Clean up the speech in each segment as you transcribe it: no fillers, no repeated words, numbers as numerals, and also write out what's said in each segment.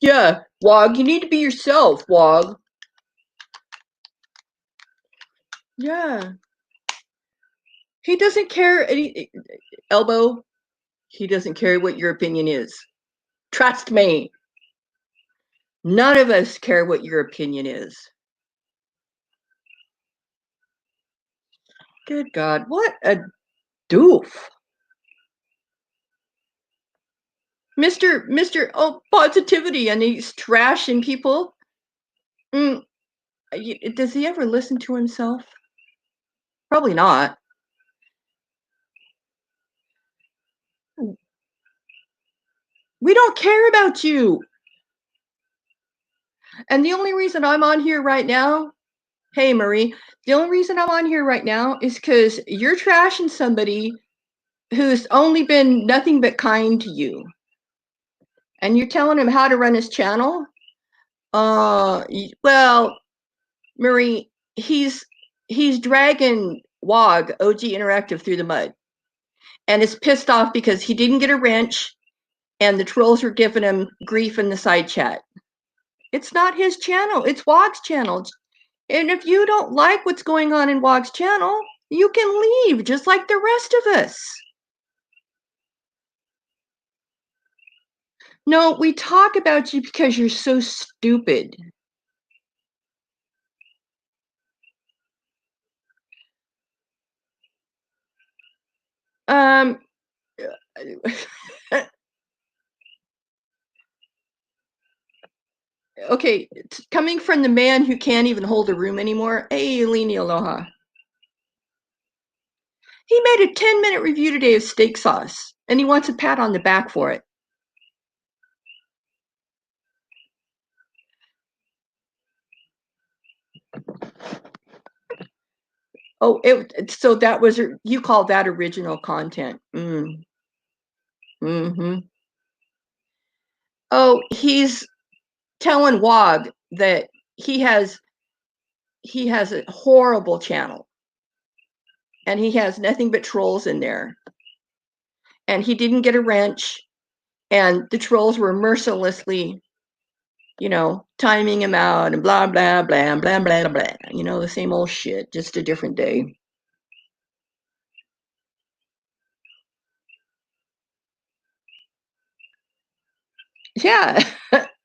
Yeah, Wog, you need to be yourself, Wog. Yeah. He doesn't care. Elbo, he doesn't care what your opinion is. Trust me. None of us care what your opinion is. Good God, what a doof. Mr. Oh, positivity, and he's trashing people. Does he ever listen to himself? Probably not. We don't care about you. And the only reason I'm on here right now, hey, Marie, the only reason I'm on here right now is because you're trashing somebody who's only been nothing but kind to you. And you're telling him how to run his channel? Well, Marie, he's dragging Wog, OG Interactive, through the mud. And is pissed off because he didn't get a wrench and the trolls were giving him grief in the side chat. It's not his channel, it's Wog's channel. And if you don't like what's going on in Wog's channel, you can leave just like the rest of us. No, we talk about you because you're so stupid. Okay, coming from the man who can't even hold a room anymore. Hey, Leni Aloha. He made a 10-minute review today of steak sauce, and he wants a pat on the back for it. Oh, so that was, you call that original content. Oh, he's telling Wog that he has a horrible channel and he has nothing but trolls in there. And he didn't get a wrench, and the trolls were mercilessly, timing him out and blah, blah, blah, blah, blah, blah. The same old shit, just a different day. Yeah.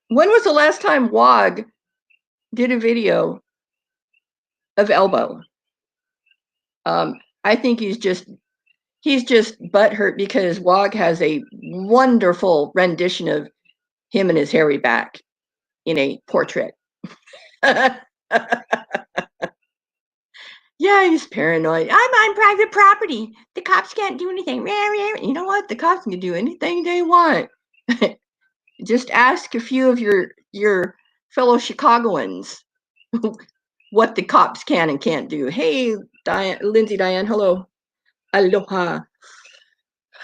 When was the last time Wog did a video of Elbo? I think he's just butthurt because Wog has a wonderful rendition of him and his hairy back in a portrait. Yeah, he's paranoid. I'm on private property. The cops can't do anything. You know what? The cops can do anything they want. Just ask a few of your fellow Chicagoans what the cops can and can't do. Hey, Lindsay Diane, hello. Aloha.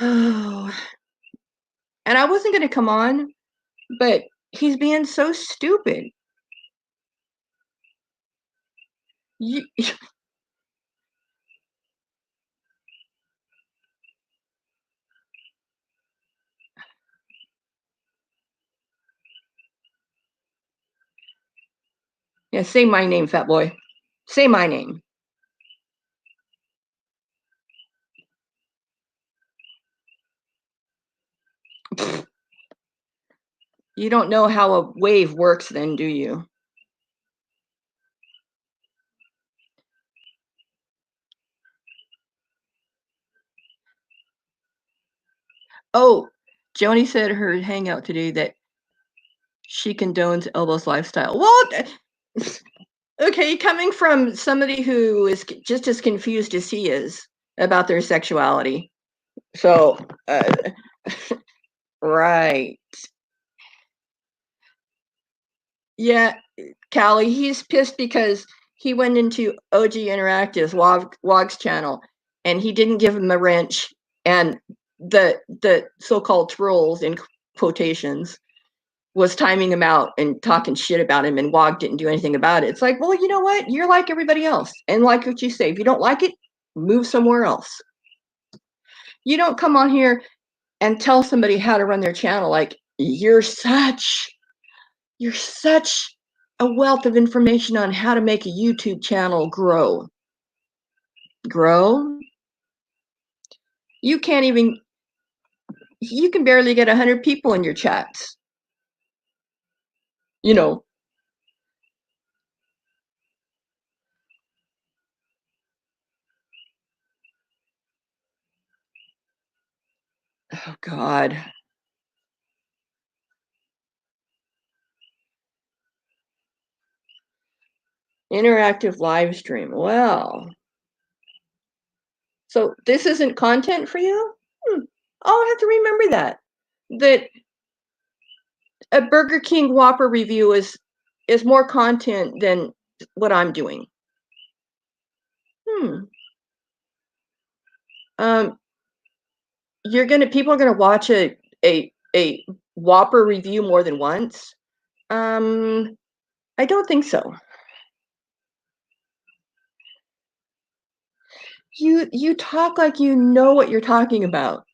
Oh. And I wasn't going to come on, but he's being so stupid. Yeah, say my name, fat boy. Say my name. You don't know how a wave works then, do you? Oh, Joni said her hangout today that she condones Elbo's lifestyle. Well, okay, coming from somebody who is just as confused as he is about their sexuality. So, right. Yeah, Callie, he's pissed because he went into OG Interactive's Wog's channel and he didn't give him a wrench, and the so-called trolls, in quotations, was timing him out and talking shit about him, and Wog didn't do anything about it. It's like, well, you know what? You're like everybody else. And like what you say, if you don't like it, move somewhere else. You don't come on here and tell somebody how to run their channel like you're such You're such a wealth of information on how to make a YouTube channel grow. Grow? You can't even, you can barely get 100 people in your chats. You know. Oh, God. Interactive live stream. Well, so this isn't content for you? I'll have to remember that. That a Burger King Whopper review is more content than what I'm doing. People are gonna watch a Whopper review more than once? I don't think so. You talk like you know what you're talking about.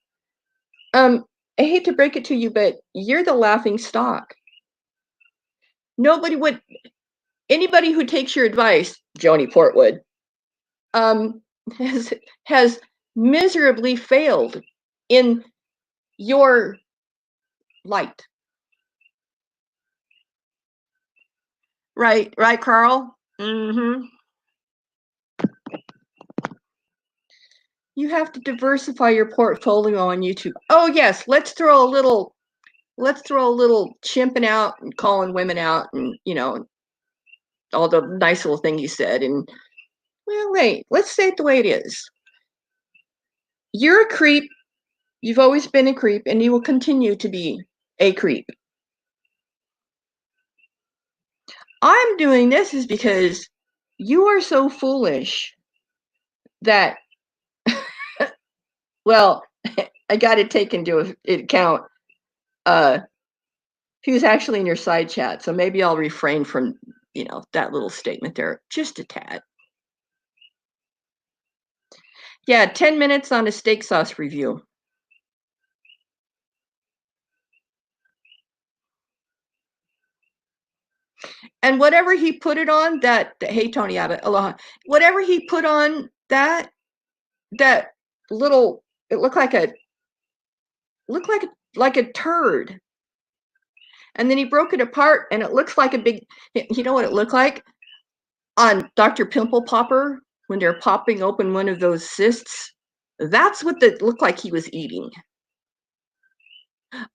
I hate to break it to you, but you're the laughing stock. Anybody who takes your advice, Joni Portwood, has miserably failed in your light. Right, Carl? Mm-hmm. You have to diversify your portfolio on YouTube. Oh yes, let's throw a little chimping out and calling women out, and all the nice little thing you said. And well, wait, let's say it the way it is. You're a creep. You've always been a creep, and you will continue to be a creep. I'm doing this is because you are so foolish that, well, I got to take into account who's actually in your side chat. So maybe I'll refrain from, that little statement there just a tad. Yeah, 10 minutes on a steak sauce review. And whatever he put it on, hey, Tony Abbott, aloha. Whatever he put on that little, it looked like a turd. And then he broke it apart, and it looks like a big, you know what it looked like? On Dr. Pimple Popper, when they're popping open one of those cysts, that's what it looked like he was eating.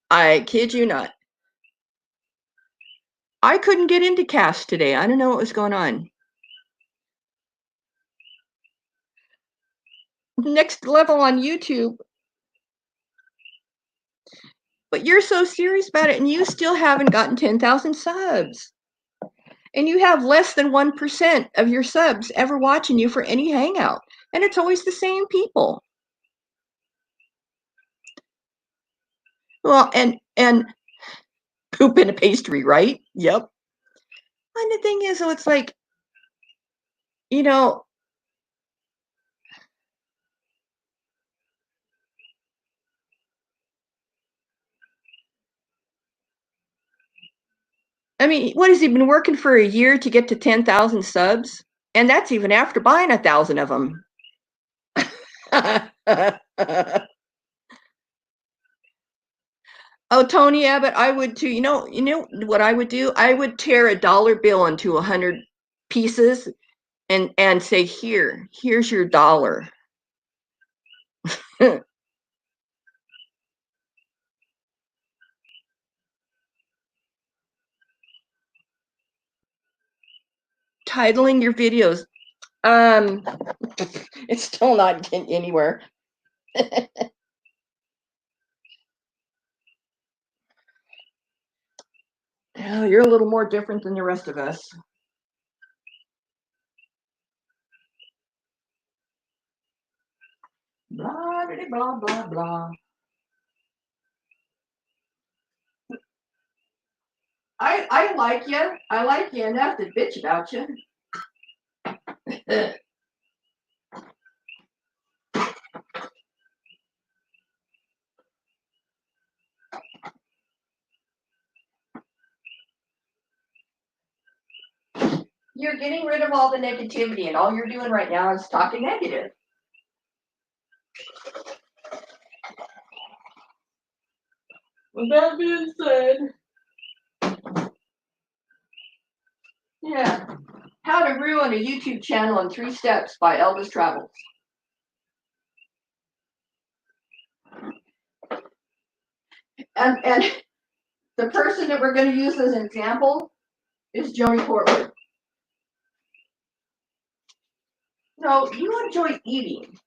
I kid you not. I couldn't get into cast today. I don't know what was going on. Next level on YouTube. But you're so serious about it, and you still haven't gotten 10,000 subs. And you have less than 1% of your subs ever watching you for any hangout. And it's always the same people. Well, and poop in a pastry, right? Yep. And the thing is, it's like, I mean, what has he been working for a year to get to 10,000 subs? And that's even after buying 1,000 of them. Oh, Tony Abbott, I would too. You know what I would do? I would tear a dollar bill into 100 pieces and say, here's your dollar. Titling your videos. It's still not getting anywhere. Oh, you're a little more different than the rest of us. Blah, blah, blah, blah. I like you. I like you enough to bitch about you. getting rid of all the negativity, and all you're doing right now is talking negative. With that being said, yeah. How to Ruin a YouTube Channel in 3 Steps by Elvis Travels. And the person that we're going to use as an example is Joni Portwood. No, you enjoy eating.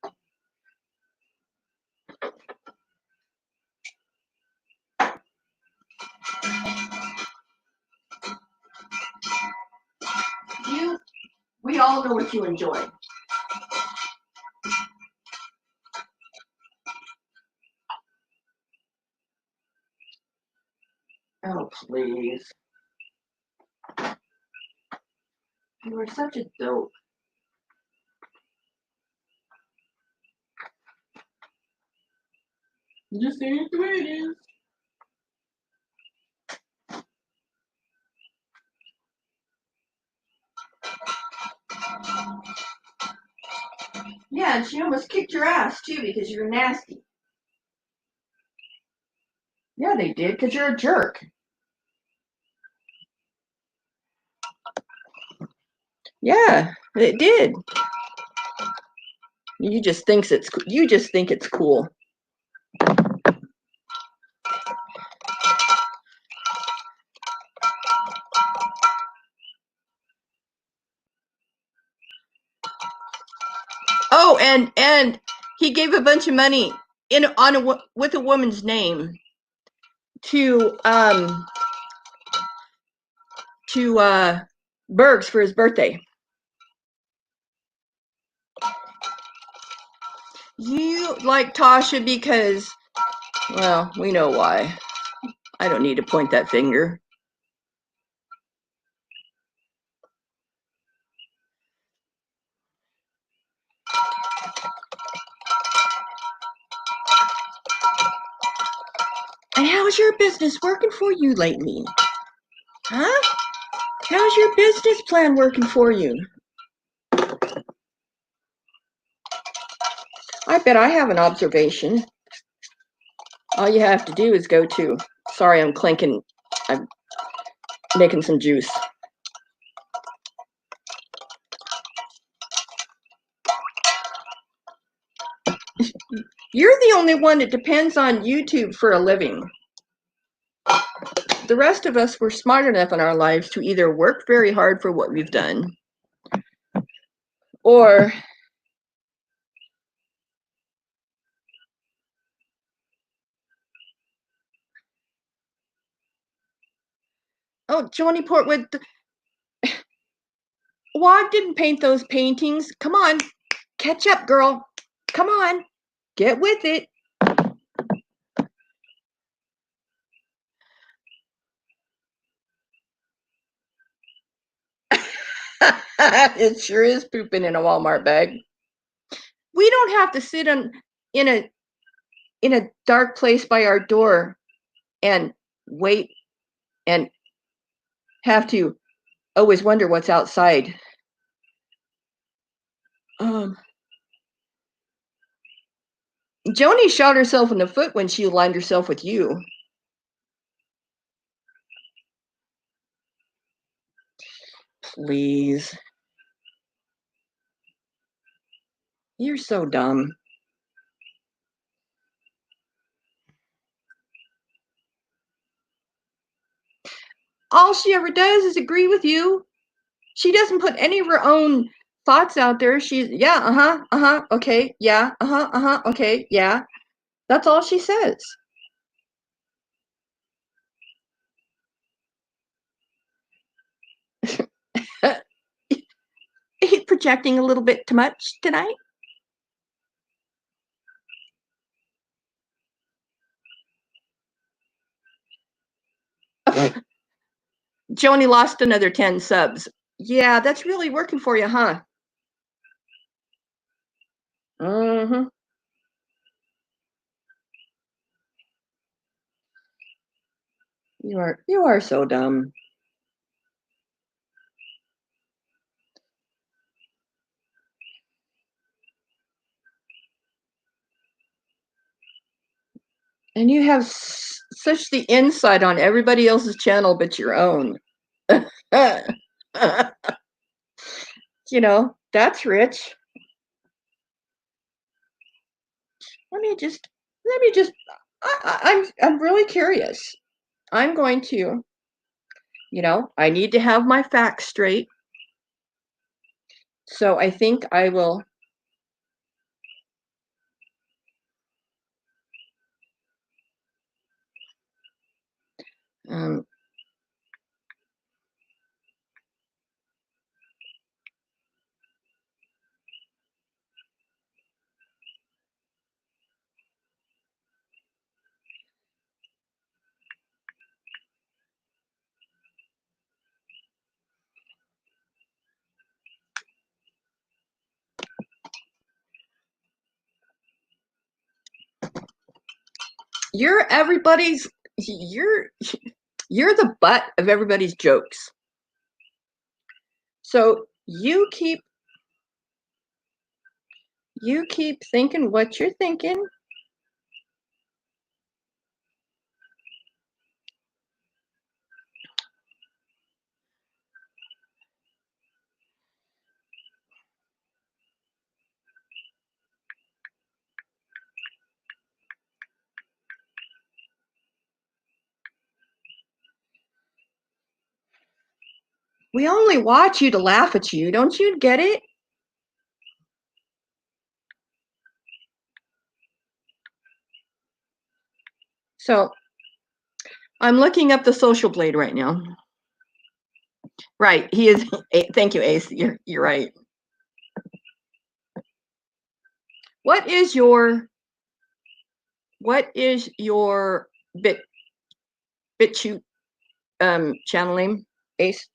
We all know what you enjoy. Oh, please. You are such a dope. Just saying the way it is. Yeah, and she almost kicked your ass too because you're nasty. Yeah, they did, because you're a jerk. Yeah, it did. You just think it's cool. Oh, and he gave a bunch of money with a woman's name to Bergs for his birthday. You like Tasha because, well, we know why. I don't need to point that finger. And how's your business working for you lately? Huh? How's your business plan working for you? I bet I have an observation. All you have to do is go to, sorry, I'm making some juice. You're the only one that depends on YouTube for a living. The rest of us were smart enough in our lives to either work very hard for what we've done, or oh, Joni Portwood, Wad didn't paint those paintings. Come on, catch up, girl. Come on, get with it. It sure is pooping in a Walmart bag. We don't have to sit in a dark place by our door and wait and have to always wonder what's outside. Joni shot herself in the foot when she aligned herself with you. Please. You're so dumb. All she ever does is agree with you. She doesn't put any of her own thoughts out there. She's, yeah, okay, yeah, okay, yeah. That's all she says. He's projecting a little bit too much tonight. Joni lost another 10 subs. Yeah, that's really working for you, huh? Mm-hmm. You are so dumb. And you have such the insight on everybody else's channel but your own. You know, that's rich. Let me just I'm really curious. I'm going to, you know, I need to have my facts straight. So I think I will um, you're everybody's you're you're the butt of everybody's jokes. So you keep thinking what you're thinking. We only watch you to laugh at you. Don't you get it? So I'm looking up the social blade right now. Right, he is. Thank you, Ace. You're right. What is your bit BitChute channel name, Ace?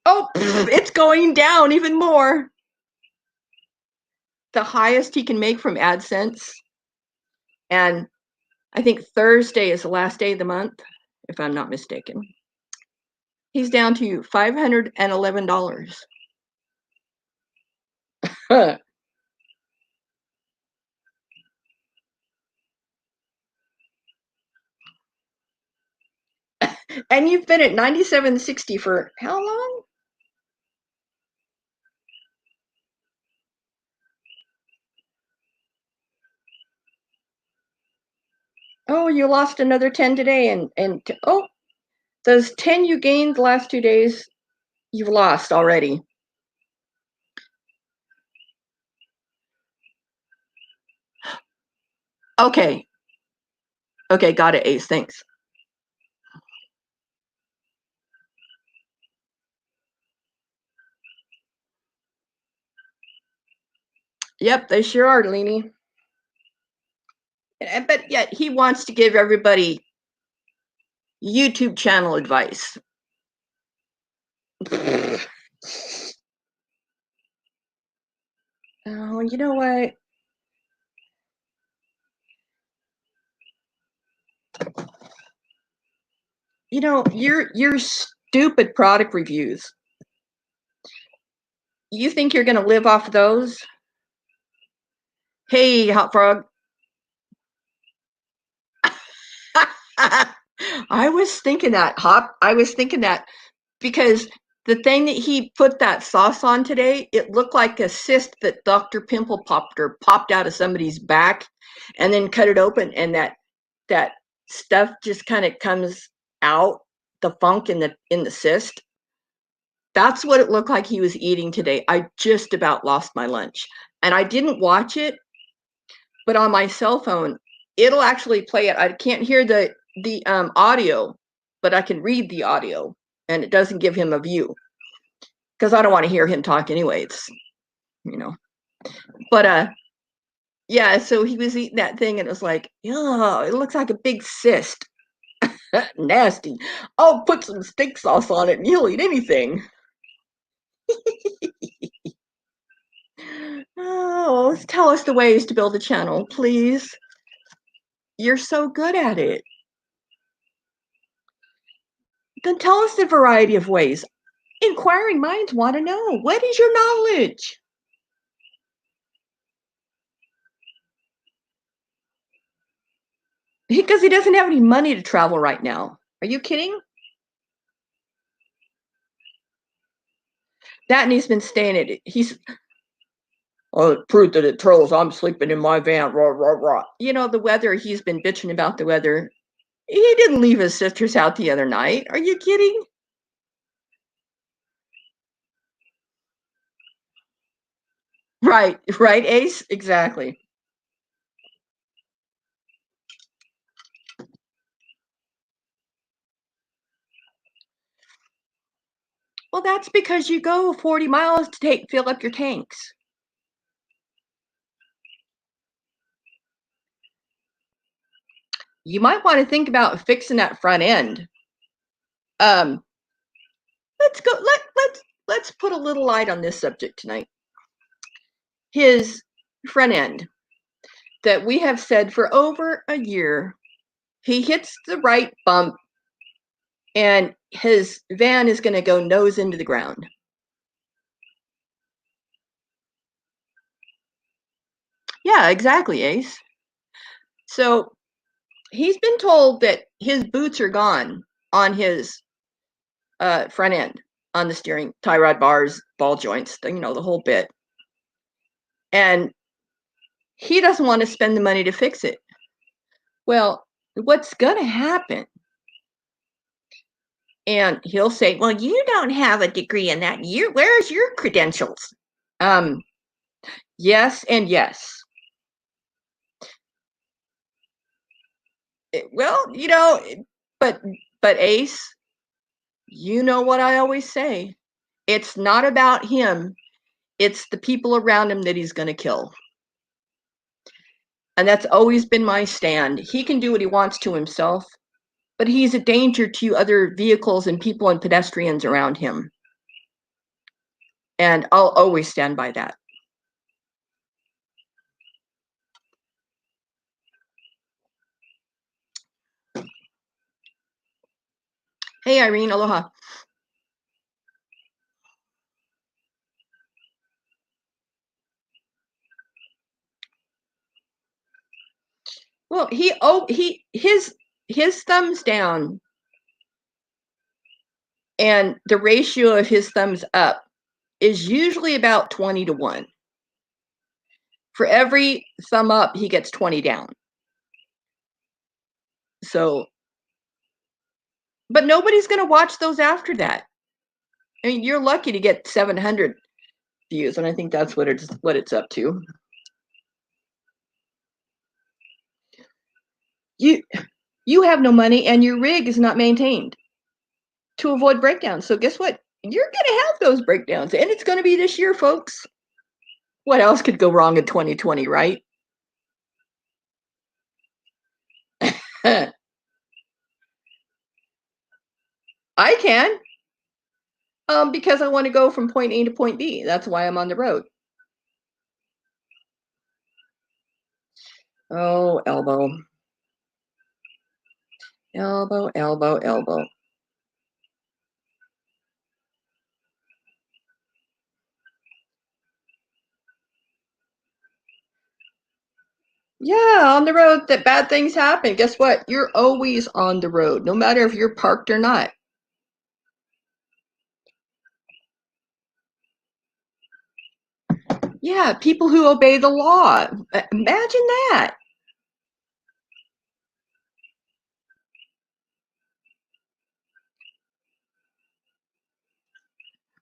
Oh, it's going down even more. The highest he can make from AdSense, and I think Thursday is the last day of the month, if I'm not mistaken. He's down to $511. And you've been at 97.60 for how long? Oh, you lost another 10 today, and oh, those 10 you gained the last 2 days, you've lost already. Okay. Okay, got it, Ace. Thanks. Yep, they sure are, Leanie. But yet he wants to give everybody YouTube channel advice. Oh, you know what? You know, your stupid product reviews. You think you're going to live off those? Hey, Hot Frog. I was thinking that, Hop. I was thinking that because the thing that he put that sauce on today, it looked like a cyst that Dr. Pimple Popper popped out of somebody's back and then cut it open, and that stuff just kind of comes out, the funk in the cyst. That's what it looked like he was eating today. I just about lost my lunch. And I didn't watch it, but on my cell phone, it'll actually play it. I can't hear the audio, but I can read the audio, and it doesn't give him a view because I don't want to hear him talk anyway. It's, you know. But yeah, so he was eating that thing and it was like, yeah, it looks like a big cyst. Nasty. I'll put some steak sauce on it and he'll eat anything. Oh, tell us the ways to build a channel, please. You're so good at it. Then tell us the variety of ways. Inquiring minds want to know, what is your knowledge? Because he doesn't have any money to travel right now. Are you kidding? That and he's been staying at it. Oh, proof that it trolls. I'm sleeping in my van. Rah, rah, rah. You know, the weather, he's been bitching about the weather. He didn't leave his sister's out the other night. Are you kidding? Right, Ace? Exactly. Well, that's because you go 40 miles to fill up your tanks. You might want to think about fixing that front end. Um, let's go. Let's put a little light on this subject tonight. His front end that we have said for over a year, he hits the right bump, and his van is going to go nose into the ground. Yeah, exactly, Ace. So he's been told that his boots are gone on his front end, on the steering, tie rod bars, ball joints, the whole bit. And he doesn't want to spend the money to fix it. Well, what's going to happen? And he'll say, well, you don't have a degree in that. Where's your credentials? Yes and yes. Well, but Ace, you know what I always say. It's not about him. It's the people around him that he's going to kill. And that's always been my stand. He can do what he wants to himself, but he's a danger to other vehicles and people and pedestrians around him. And I'll always stand by that. Hey, Irene, aloha. Well, his thumbs down and the ratio of his thumbs up is usually about 20 to 1. For every thumb up, he gets 20 down. So, but nobody's going to watch those after that. I mean, you're lucky to get 700 views, and I think that's what it's up to. You have no money, and your rig is not maintained to avoid breakdowns. So guess what? You're going to have those breakdowns, and it's going to be this year, folks. What else could go wrong in 2020, right? I can, because I want to go from point A to point B. That's why I'm on the road. Oh, elbow. Elbow, elbow, elbow. Yeah, on the road that bad things happen. Guess what? You're always on the road, no matter if you're parked or not. Yeah, people who obey the law. Imagine that.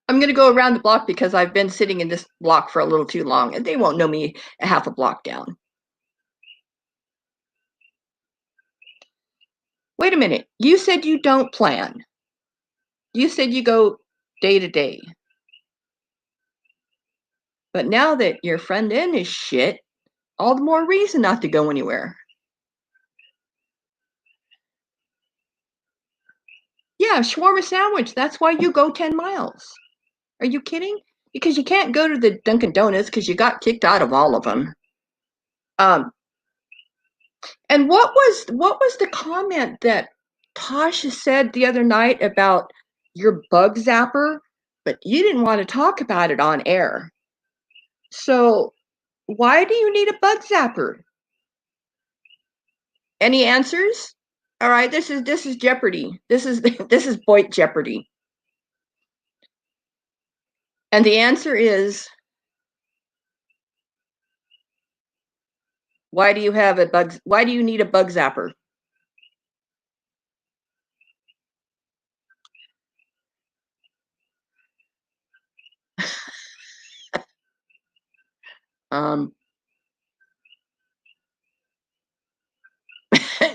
I'm going to go around the block because I've been sitting in this block for a little too long, and they won't know me a half a block down. Wait a minute. You said you don't plan. You said you go day to day. But now that your friend in is shit, all the more reason not to go anywhere. Yeah, shawarma sandwich. That's why you go 10 miles. Are you kidding? Because you can't go to the Dunkin' Donuts because you got kicked out of all of them. And what was the comment that Tasha said the other night about your bug zapper? but you didn't want to talk about it on air. So why do you need a bug zapper? Any answers? All right, this is Jeopardy. This is Boit Jeopardy. And the answer is, why do you need a bug zapper?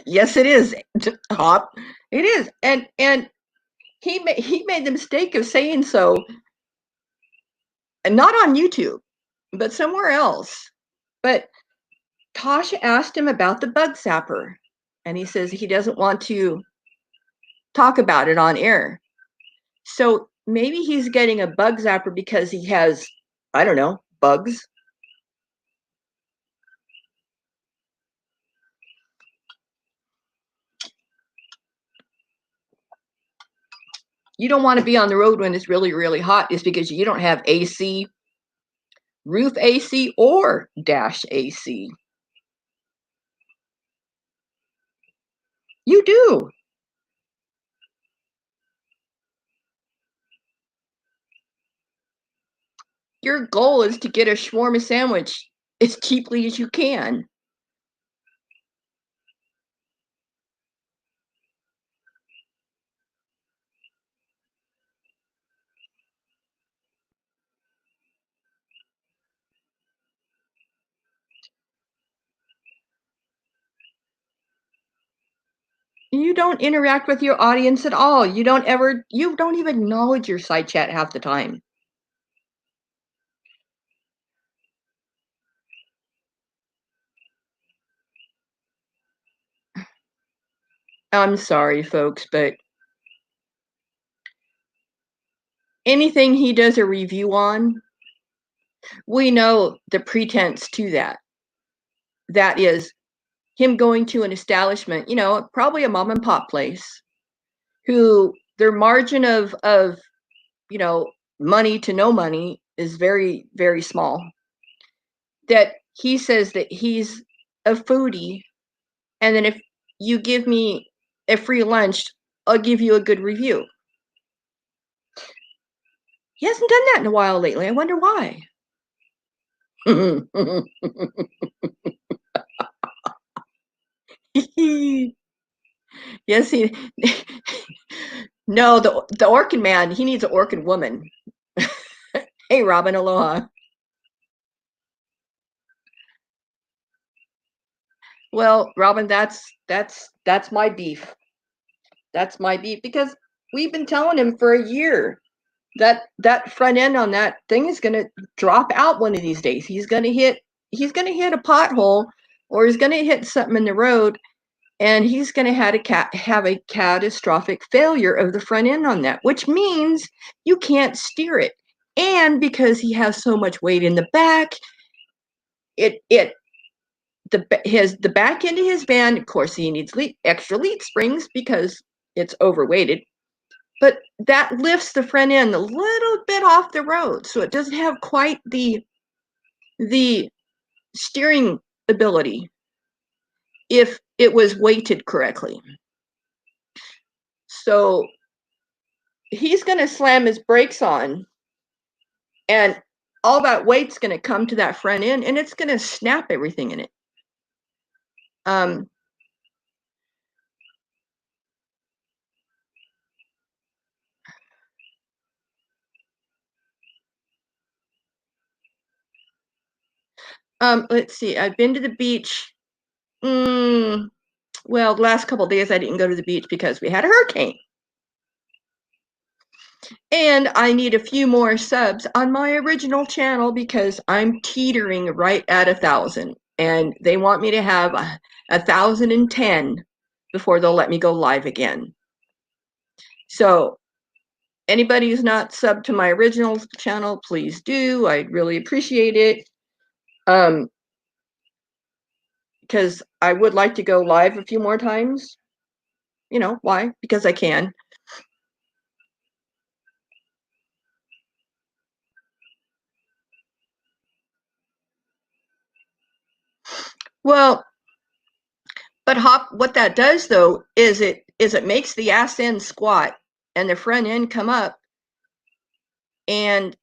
Yes, it is, Hop. It is, and he made the mistake of saying so, and not on YouTube, but somewhere else. But Tasha asked him about the bug zapper, and he says he doesn't want to talk about it on air. So maybe he's getting a bug zapper because he has, I don't know, bugs. You don't want to be on the road when it's really, really hot. It's because you don't have AC, roof AC, or dash AC. You do. Your goal is to get a shawarma sandwich as cheaply as you can. You don't interact with your audience at all. You don't even acknowledge your side chat half the time. I'm sorry, folks, but anything he does a review on, we know the pretense to that. That is him going to an establishment, probably a mom and pop place, who their margin of money to no money is very, very small. That he says that he's a foodie, and then if you give me a free lunch, I'll give you a good review. He hasn't done that in a while lately. I wonder why. Yes, he. No, the Orkin man. He needs an Orkin woman. Hey, Robin, aloha. Well, Robin, that's my beef. That's my beef, because we've been telling him for a year that front end on that thing is going to drop out one of these days. He's going to hit a pothole, or he's going to hit something in the road, and he's going to have a catastrophic failure of the front end on that, which means you can't steer it. And because he has so much weight in the back, the back end of his van, of course, he needs extra lead springs because it's overweighted, but that lifts the front end a little bit off the road, so it doesn't have quite the steering ability if it was weighted correctly. So he's going to slam his brakes on, and all that weight's going to come to that front end, and it's going to snap everything in it. Let's see. I've been to the beach. Well, the last couple of days I didn't go to the beach because we had a hurricane. And I need a few more subs on my original channel because I'm teetering right at 1,000. And they want me to have 1,010 before they'll let me go live again. So anybody who's not subbed to my original channel, please do. I'd really appreciate it. Because I would like to go live a few more times. Why? Because I can. Well, but what that does though is it makes the ass end squat and the front end come up, and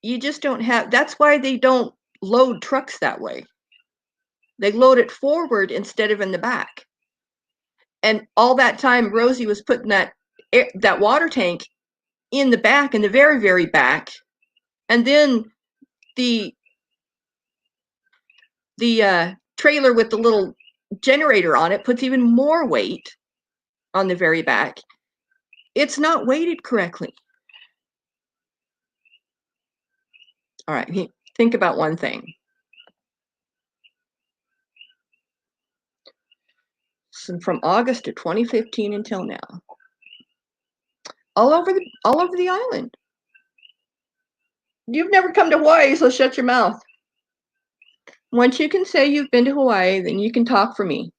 you just don't have. That's why they don't load trucks that way. They load it forward instead of in the back. And all that time, Rosie was putting that water tank in the back, in the very, very back, and then the trailer with the little generator on it puts even more weight on the very back. It's not weighted correctly. All right, think about one thing. So from August of 2015 until now, all over the island. You've never come to Hawaii, so shut your mouth. Once you can say you've been to Hawaii, then you can talk for me.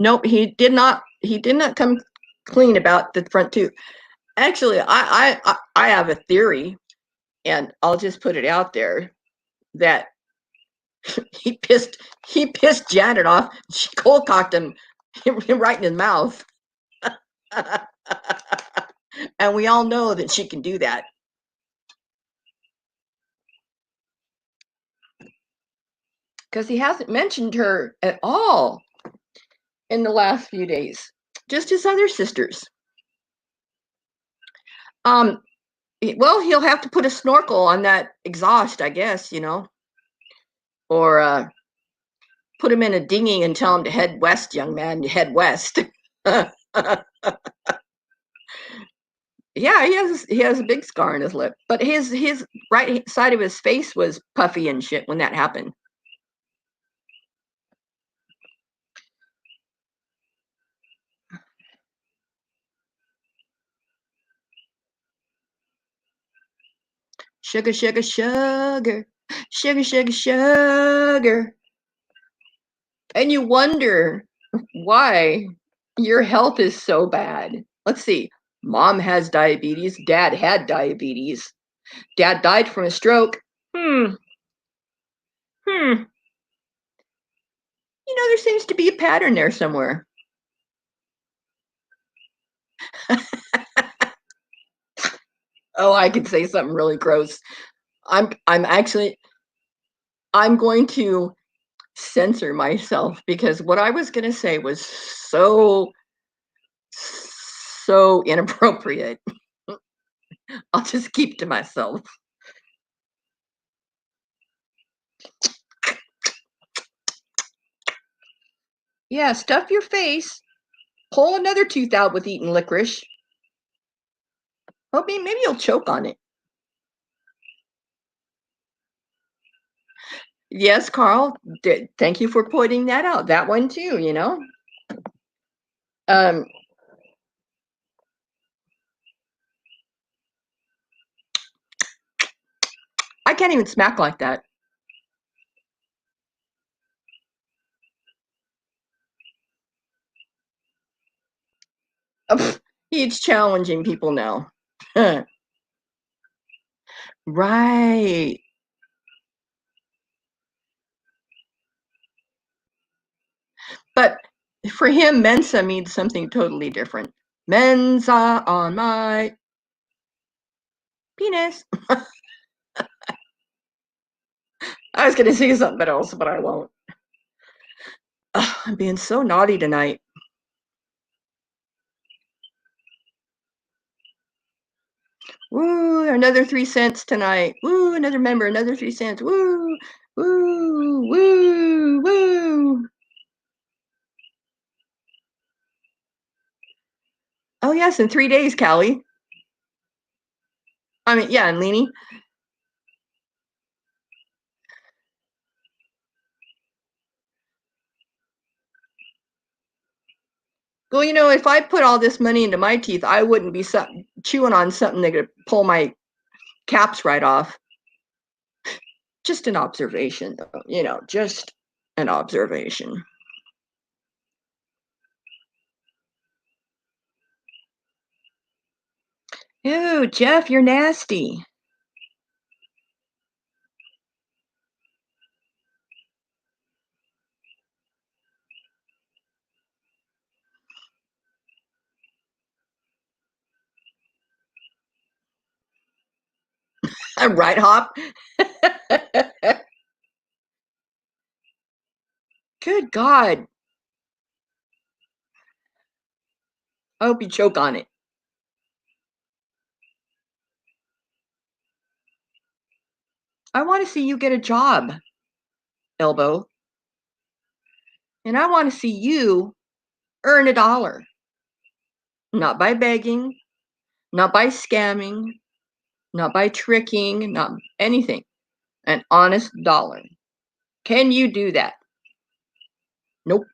Nope, he did not come clean about the front tooth. Actually, I have a theory, and I'll just put it out there, that he pissed Janet off. She cold cocked him right in his mouth. And we all know that she can do that. Because he hasn't mentioned her at all in the last few days. Just his other sisters. Well, he'll have to put a snorkel on that exhaust, I guess, or put him in a dinghy and tell him to head west, young man, to head west. Yeah, he has a big scar on his lip, but his right side of his face was puffy and shit when that happened. Sugar, sugar, sugar, sugar, sugar, sugar. And you wonder why your health is so bad. Let's see. Mom has diabetes. Dad had diabetes. Dad died from a stroke. There seems to be a pattern there somewhere. Oh, I could say something really gross. I'm going to censor myself, because what I was going to say was so inappropriate. I'll just keep to myself. Yeah, stuff your face. Pull another tooth out with eating licorice. Well, maybe you'll choke on it. Yes, Carl. Thank you for pointing that out. That one too, I can't even smack like that. He's challenging people now. Right. But for him, Mensa means something totally different. Mensa on my penis. I was going to say something else, but I won't. I'm being so naughty tonight. Woo, another 3 cents tonight. Woo, another member, another 3 cents. Woo, woo, woo, woo. Oh, yes, in 3 days, Callie. I mean, yeah, and Leanie. Well, if I put all this money into my teeth, I wouldn't be chewing on something that could pull my caps right off. Just an observation, though, just an observation. Ew, Jeff, you're nasty. Right, Hop? Good God. I hope you choke on it. I want to see you get a job, Elbo. And I want to see you earn $1. Not by begging, not by scamming, not by tricking, not anything. An honest $1. Can you do that? Nope.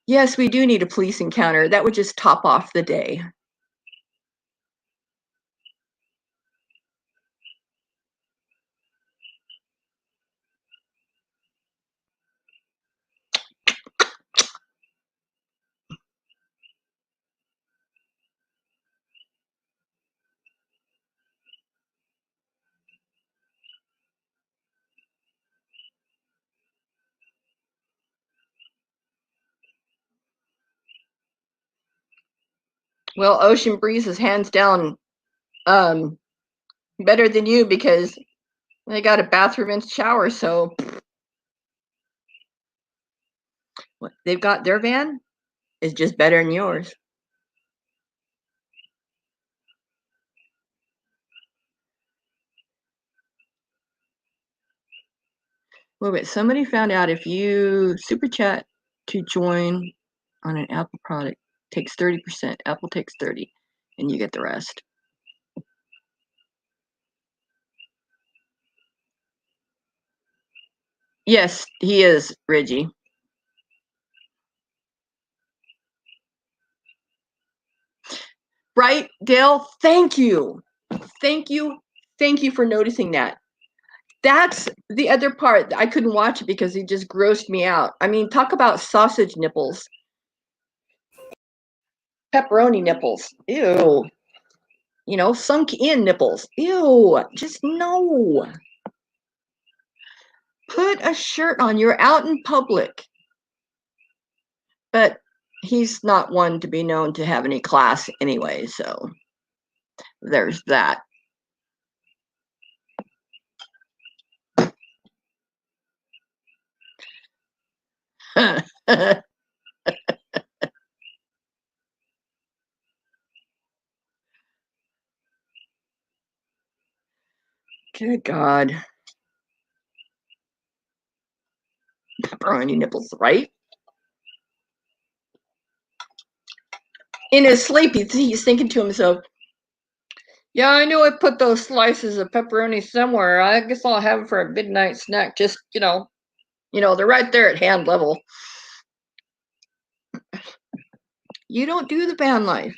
Yes, we do need a police encounter. That would just top off the day. Well, Ocean Breeze is hands down better than you because they got a bathroom and shower, so what they've got their van is just better than yours. Wait, somebody found out if you super chat to join on an Apple product takes 30%. Apple takes 30, and you get the rest. Yes, he is, Reggie. Right, Dale? Thank you. Thank you. Thank you for noticing that. That's the other part. I couldn't watch it because it just grossed me out. I mean, talk about sausage nipples. Pepperoni nipples. Ew. You know, sunk in nipples. Ew. Just no. Put a shirt on. You're out in public. But he's not one to be known to have any class anyway, so there's that. Good God. Pepperoni nipples, right? In his sleep, he's thinking to himself, yeah, I knew I put those slices of pepperoni somewhere. I guess I'll have them for a midnight snack. Just, they're right there at hand level. You don't do the van life.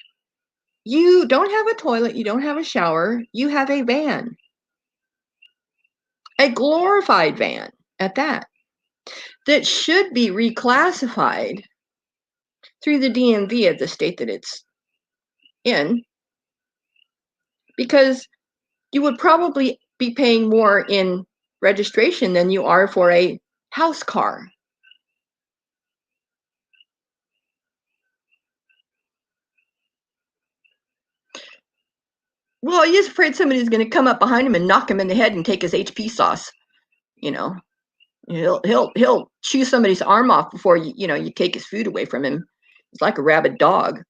You don't have a toilet. You don't have a shower. You have a van. A glorified van at that. That should be reclassified through the DMV of the state that it's in, because you would probably be paying more in registration than you are for a house car. Well, he's afraid somebody's going to come up behind him and knock him in the head and take his HP sauce. He'll chew somebody's arm off before you take his food away from him. It's like a rabid dog.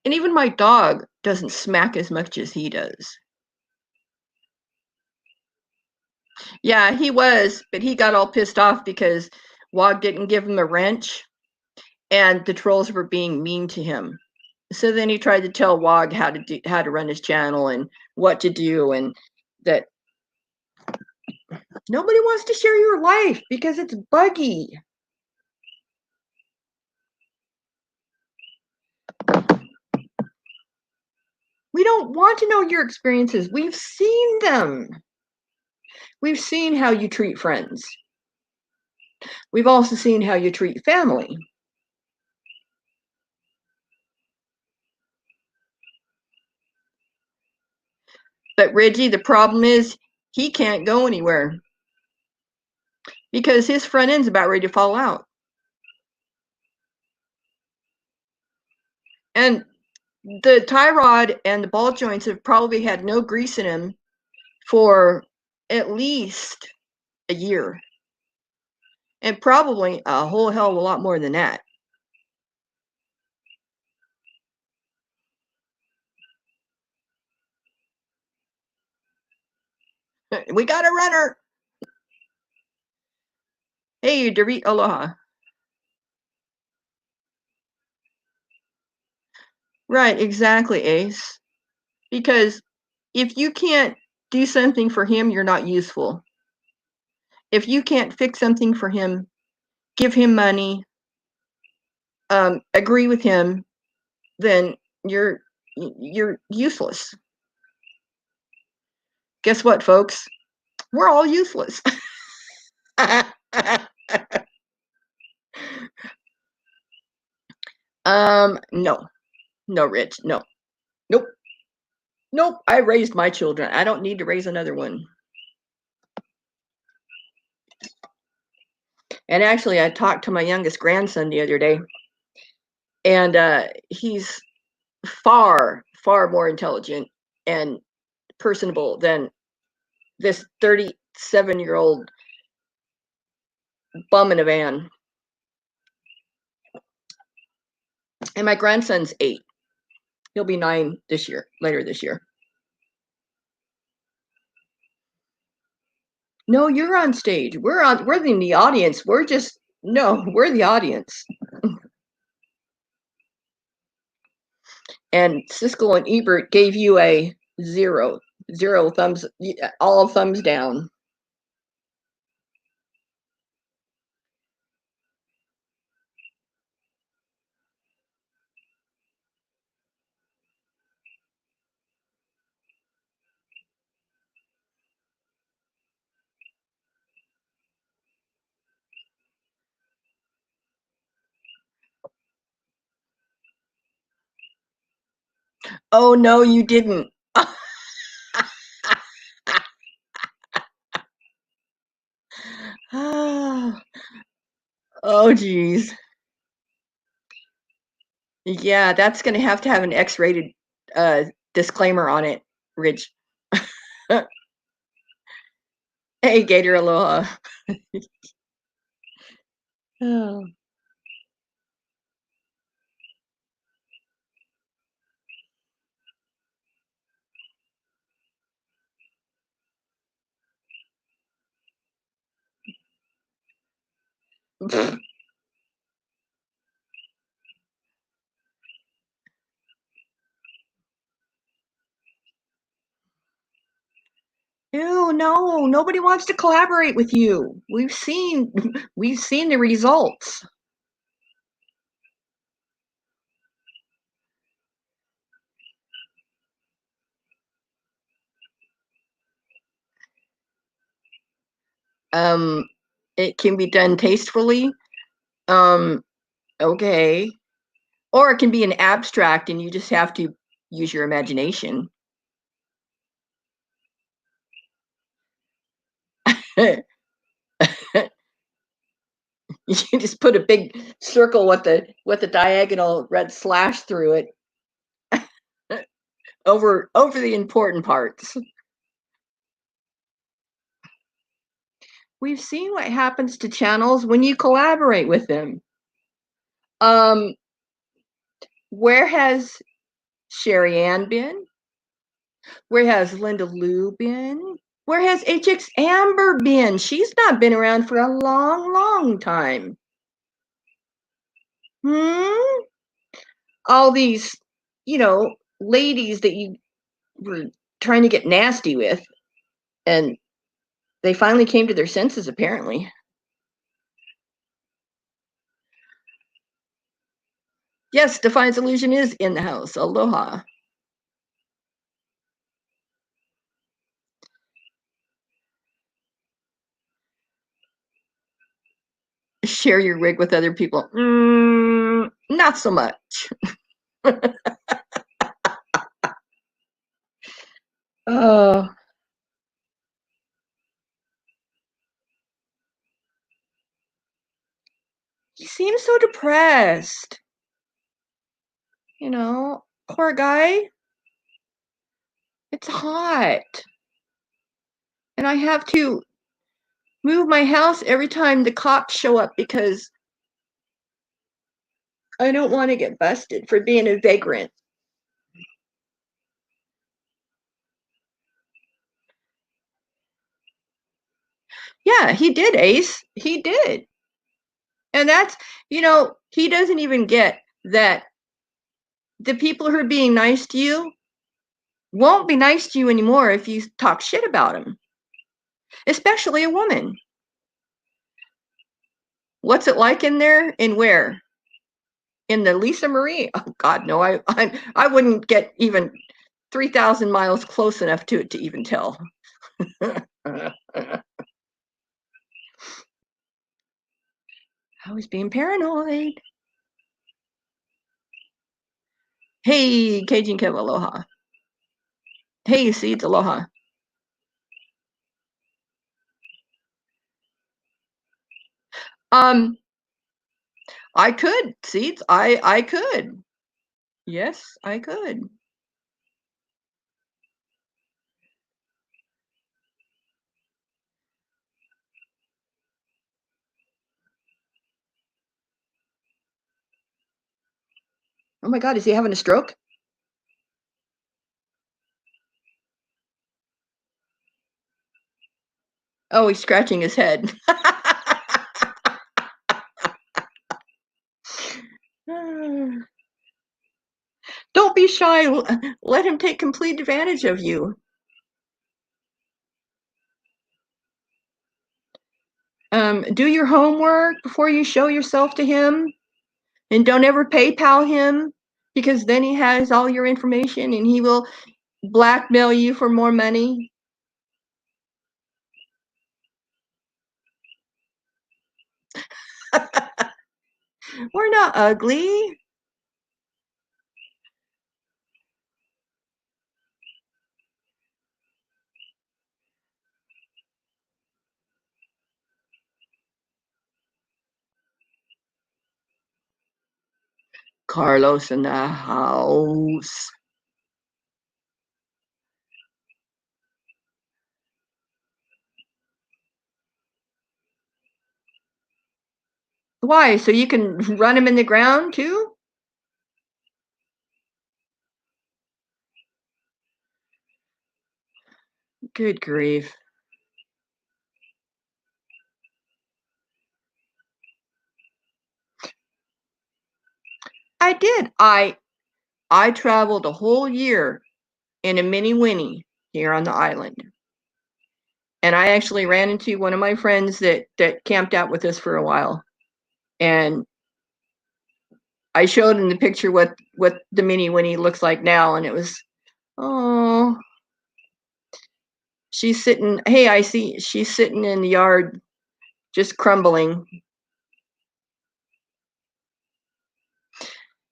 And even my dog doesn't smack as much as he does. Yeah, he was, but he got all pissed off because Wog didn't give him a wrench and the trolls were being mean to him. So then he tried to tell Wog how to run his channel and what to do, and that nobody wants to share your life because it's buggy. We don't want to know your experiences. We've seen them. We've seen how you treat friends. We've also seen how you treat family. But Reggie, the problem is he can't go anywhere because his front end's about ready to fall out. And the tie rod and the ball joints have probably had no grease in them for at least a year. And probably a whole hell of a lot more than that. We got a runner. Hey, Dorit, aloha. Right, exactly, Ace. Because if you can't do something for him, you're not useful. If you can't fix something for him, give him money, agree with him, then you're useless. Guess what, folks? We're all useless. No, Rich, no, nope, nope. I raised my children. I don't need to raise another one. And actually, I talked to my youngest grandson the other day, and he's far more intelligent and personable than this 37-year-old bum in a van. And my grandson's 8. He'll be 9 later this year. No, you're on stage. We're in the audience. We're the audience. And Siskel and Ebert gave you a 0 thumbs, all thumbs down. Oh, no, you didn't. Oh, geez. Yeah, that's going to have an X-rated disclaimer on it, Rich. Hey, Gator, aloha. Oh. Ew, no, nobody wants to collaborate with you. We've seen the results. It can be done tastefully. Okay. Or it can be an abstract and you just have to use your imagination. You just put a big circle with the diagonal red slash through it over the important parts. We've seen what happens to channels when you collaborate with them. Where has Sherry Ann been? Where has Linda Lou been? Where has HX Amber been? She's not been around for a long time. All these, ladies that you were trying to get nasty with, and they finally came to their senses, apparently. Yes, Defiance Illusion is in the house. Aloha. Share your rig with other people. Not so much. Oh, he seems so depressed. You know, poor guy. It's hot. And I have to move my house every time the cops show up because I don't want to get busted for being a vagrant. Yeah, he did, Ace. He did. And that's, he doesn't even get that the people who are being nice to you won't be nice to you anymore if you talk shit about them, especially a woman. What's it like in there and where? In the Lisa Marie? Oh, God, no, I wouldn't get even 3,000 miles close enough to it to even tell. I was being paranoid. Hey, Cajun Kev, aloha. Hey, Seeds, aloha. Um, I could, Seeds. I could. Yes, I could. Oh my God, is he having a stroke? Oh, he's scratching his head. Don't be shy. Let him take complete advantage of you. Do your homework before you show yourself to him, and don't ever PayPal him because then he has all your information and he will blackmail you for more money. We're not ugly. Carlos in the house. Why? So you can run him in the ground too? Good grief. I did. I traveled a whole year in a mini Winnie here on the island. And I actually ran into one of my friends that camped out with us for a while. And I showed him the picture what the mini Winnie looks like now, and it was, oh, she's sitting. Hey, I see she's sitting in the yard, just crumbling.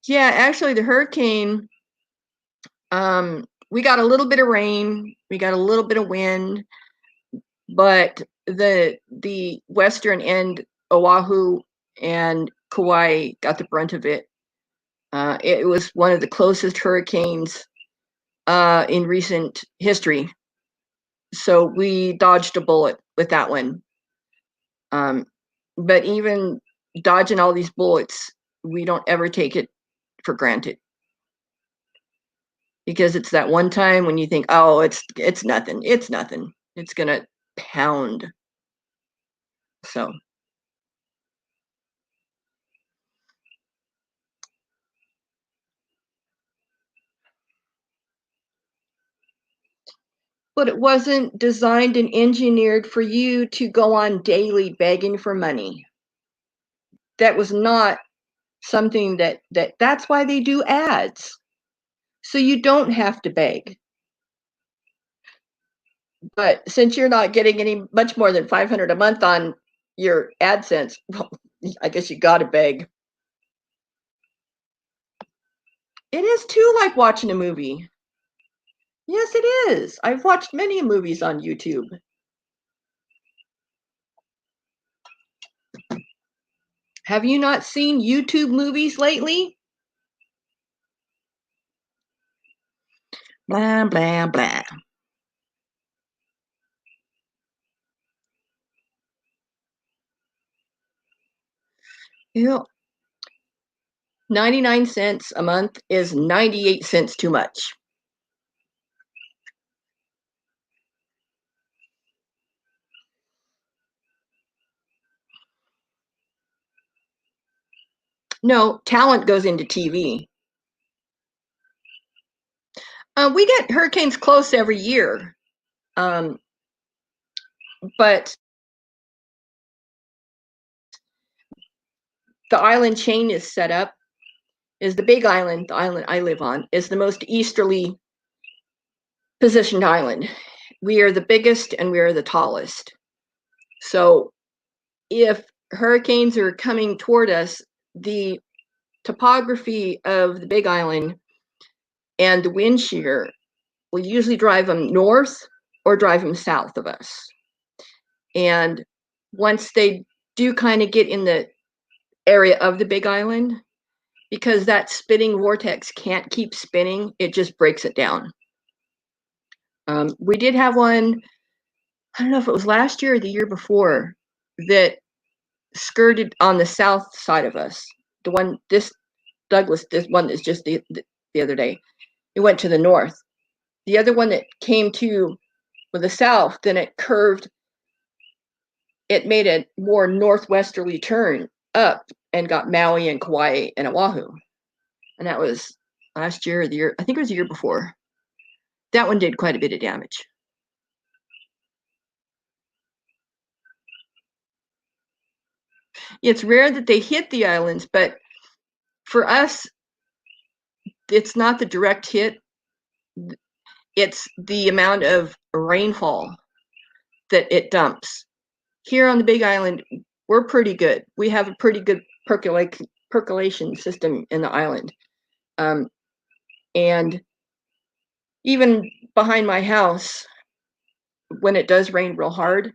Yeah, actually, the hurricane. We got a little bit of rain, we got a little bit of wind, but the western end, Oahu and Kauai, got the brunt of it. It was one of the closest hurricanes in recent history, so we dodged a bullet with that one. Um, but even dodging all these bullets, we don't ever take it for granted because it's that one time when you think, oh, it's nothing, it's nothing, it's gonna pound. So, but it wasn't designed and engineered for you to go on daily begging for money. That was not something that's why they do ads. So you don't have to beg. But since you're not getting any much more than 500 a month on your AdSense, well, I guess you got to beg. It is too like watching a movie. Yes, it is. I've watched many movies on YouTube. Have you not seen YouTube movies lately? Blah, blah, blah. You know, 99 cents a month is 98 cents too much. No, talent goes into TV. We get hurricanes close every year, but the island chain is set up. Is the Big Island, the island I live on, is the most easterly positioned island. We are the biggest and we are the tallest. So if hurricanes are coming toward us, the topography of the Big Island and the wind shear will usually drive them north or drive them south of us. And once they do kind of get in the area of the Big Island, because that spinning vortex can't keep spinning, it just breaks it down. We did have one, I don't know if it was last year or the year before, that skirted on the south side of us. The one, this Douglas, this one is just the other day. It went to the north. The other one that came to the south, then it curved. It made a more northwesterly turn up and got Maui and Kauai and Oahu. And that was last year or the year, I think it was the year before. That one did quite a bit of damage. It's rare that they hit the islands, but for us, it's not the direct hit. It's the amount of rainfall that it dumps. Here on the Big Island, we're pretty good. We have a pretty good percolation system in the island. And even behind my house, when it does rain real hard,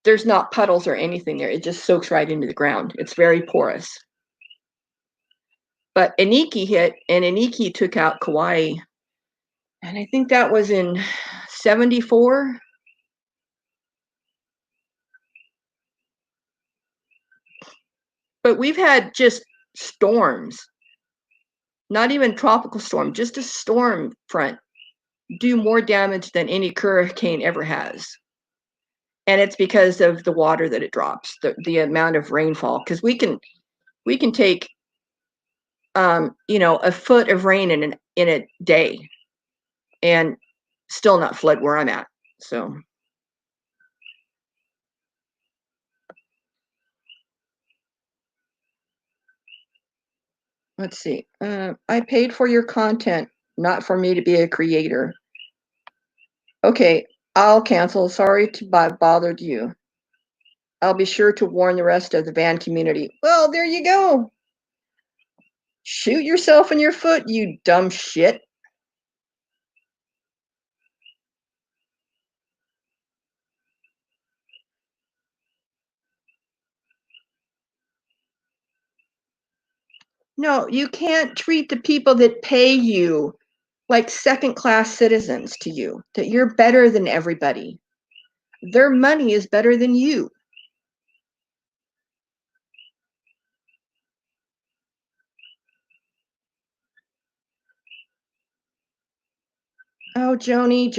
there's not puddles or anything there. It just soaks right into the ground. It's very porous. But Iniki hit, and Iniki took out Kauai. And I think that was in 74. But we've had just storms, not even tropical storm, just a storm front do more damage than any hurricane ever has. And it's because of the water that it drops, the amount of rainfall. Because we can take a foot of rain in a day and still not flood where I'm at. So let's see. I paid for your content, not for me to be a creator. Okay, I'll cancel. Sorry to bothered you. I'll be sure to warn the rest of the band community. Well, there you go. Shoot yourself in your foot, you dumb shit. No, you can't treat the people that pay you like second-class citizens to you, that you're better than everybody. Their money is better than you. Oh, Joni,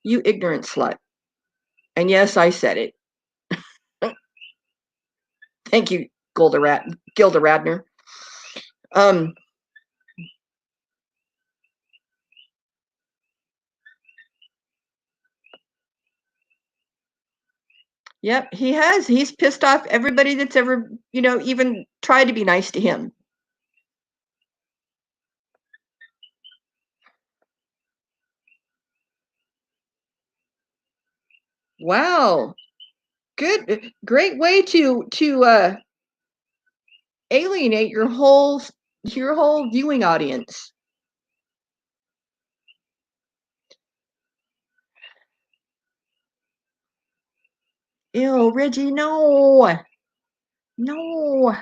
you ignorant slut. And yes, I said it. Thank you, Gilda Radner. Yep, he has. He's pissed off everybody that's ever, even tried to be nice to him. Wow. Great way to alienate your whole your whole viewing audience. Ew, Reggie, no. No.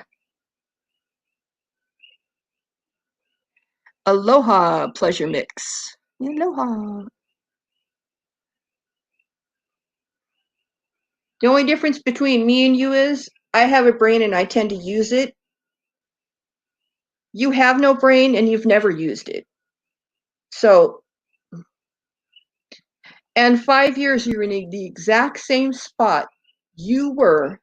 Aloha pleasure mix. Aloha. The only difference between me and you is I have a brain and I tend to use it. You have no brain and you've never used it. So, and 5 years you're in the exact same spot you were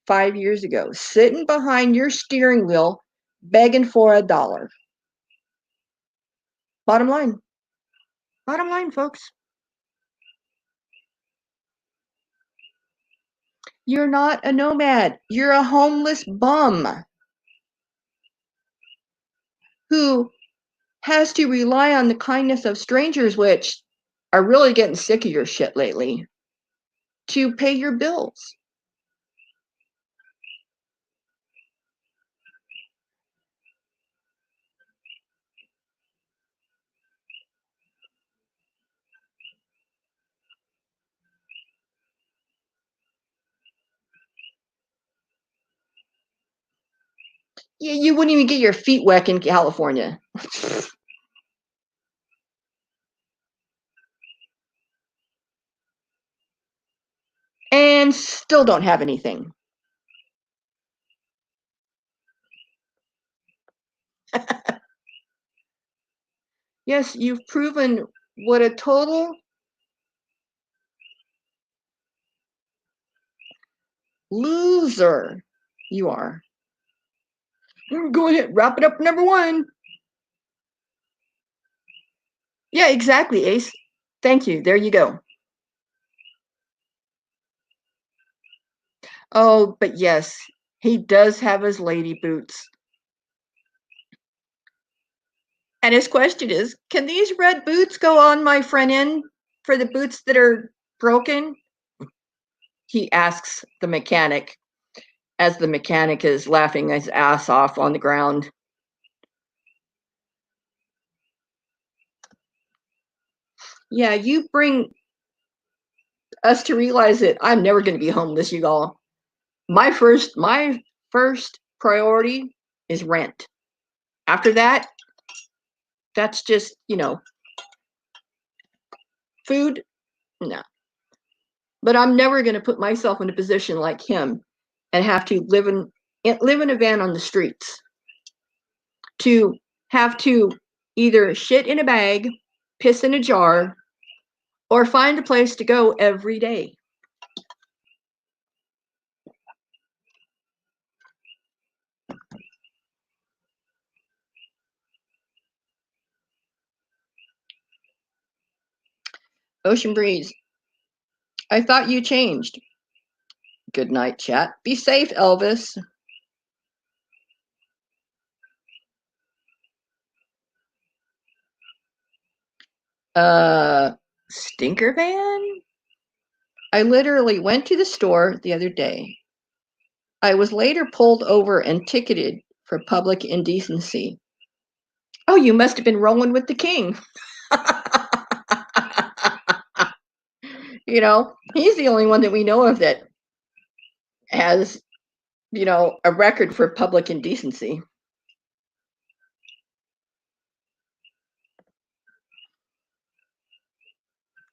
5 years ago, sitting behind your steering wheel, begging for $1. Bottom line. Bottom line, folks. You're not a nomad. You're a homeless bum who has to rely on the kindness of strangers, which are really getting sick of your shit lately, to pay your bills. You wouldn't even get your feet wet in California. And still don't have anything. Yes, you've proven what a total loser you are. Go ahead, wrap it up, number one. Yeah, exactly, Ace. Thank you. There you go. Oh, but yes, he does have his lady boots. And his question is, can these red boots go on my front end for the boots that are broken? He asks the mechanic as the mechanic is laughing his ass off on the ground. Yeah, you bring us to realize that I'm never going to be homeless, you all. My first priority is rent. After that, that's just, food. No. But I'm never going to put myself in a position like him and have to live in a van on the streets. To have to either shit in a bag, piss in a jar, or find a place to go every day. Ocean breeze. I thought you changed. Good night, chat. Be safe, Elvis. Stinker van? I literally went to the store the other day. I was later pulled over and ticketed for public indecency. Oh, you must have been rolling with the king. He's the only one that we know of that has, a record for public indecency.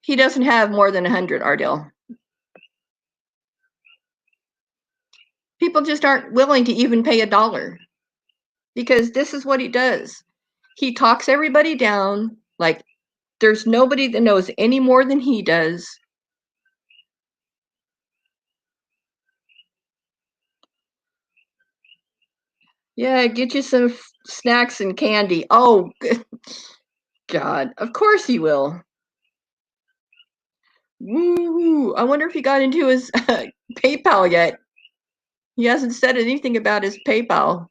He doesn't have more than 100, Ardell. People just aren't willing to even pay $1 because this is what he does. He talks everybody down like there's nobody that knows any more than he does. Yeah, get you some snacks and candy. Oh, God. Of course he will. Woo! I wonder if he got into his PayPal yet. He hasn't said anything about his PayPal.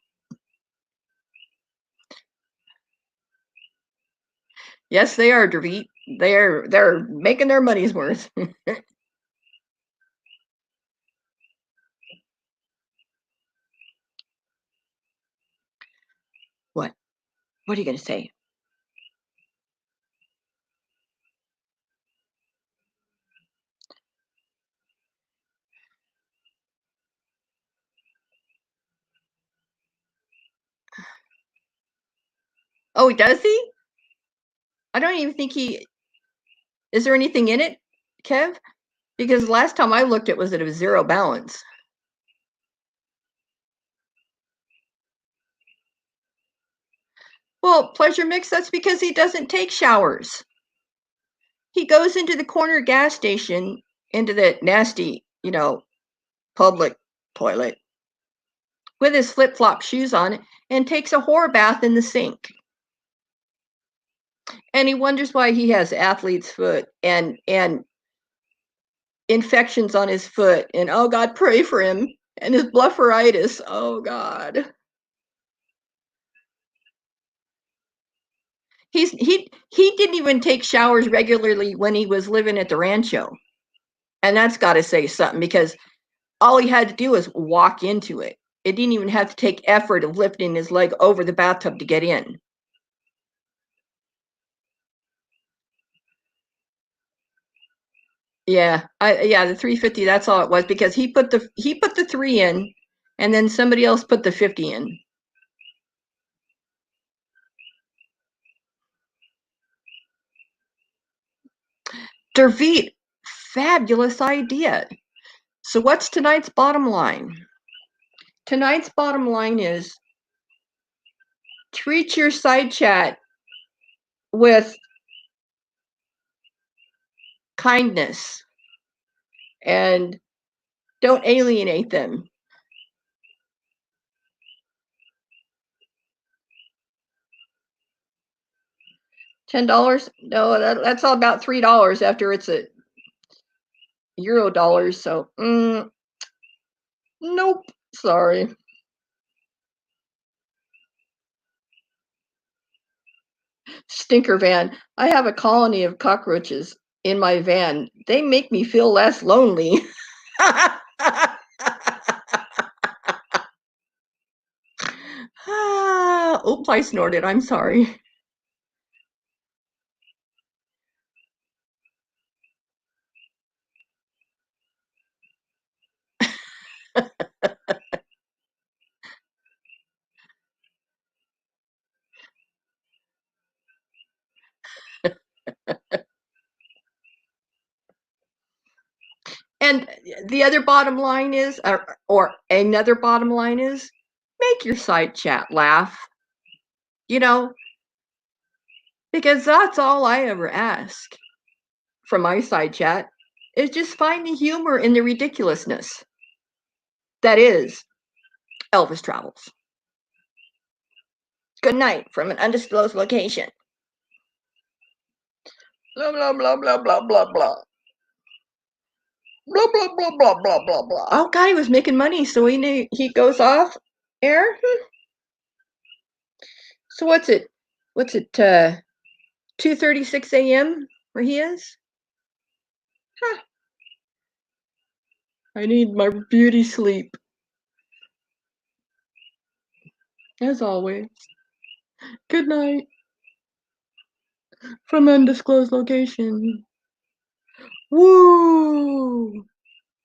Yes, they are, Draveet. They're making their money's worth. What? What are you going to say? Oh, does he? I don't even think he... Is there anything in it, Kev? Because last time I looked, it was at a zero balance. Well, pleasure mix, that's because he doesn't take showers. He goes into the corner gas station, into the nasty, public toilet, with his flip-flop shoes on, and takes a whore bath in the sink. And he wonders why he has athlete's foot and infections on his foot, and oh God, pray for him, and his blufferitis. Oh God. He didn't even take showers regularly when he was living at the rancho. And that's got to say something, because all he had to do was walk into it. It didn't even have to take effort of lifting his leg over the bathtub to get in. Yeah, the 350. That's all it was, because he put the 3 in, and then somebody else put the 50 in. Dervit, fabulous idea. So what's tonight's bottom line? Tonight's bottom line is treat your side chat with kindness and don't alienate them. $10? No, that's all about $3 after it's a euro dollars. So, nope, sorry. Stinker van. I have a colony of cockroaches in my van. They make me feel less lonely. Oops, I snorted. I'm sorry. And the other bottom line is, or another bottom line is, make your side chat laugh. Because that's all I ever ask from my side chat, is just find the humor in the ridiculousness that is Elvis Travels. Good night from an undisclosed location. Blah, blah, blah, blah, blah, blah, blah. Blah, blah, blah, blah, blah, blah, blah. Oh, God, he was making money, so he goes off air. So what's it, 2:36 a.m. where he is? Huh. I need my beauty sleep. As always. Good night from undisclosed location. Woo!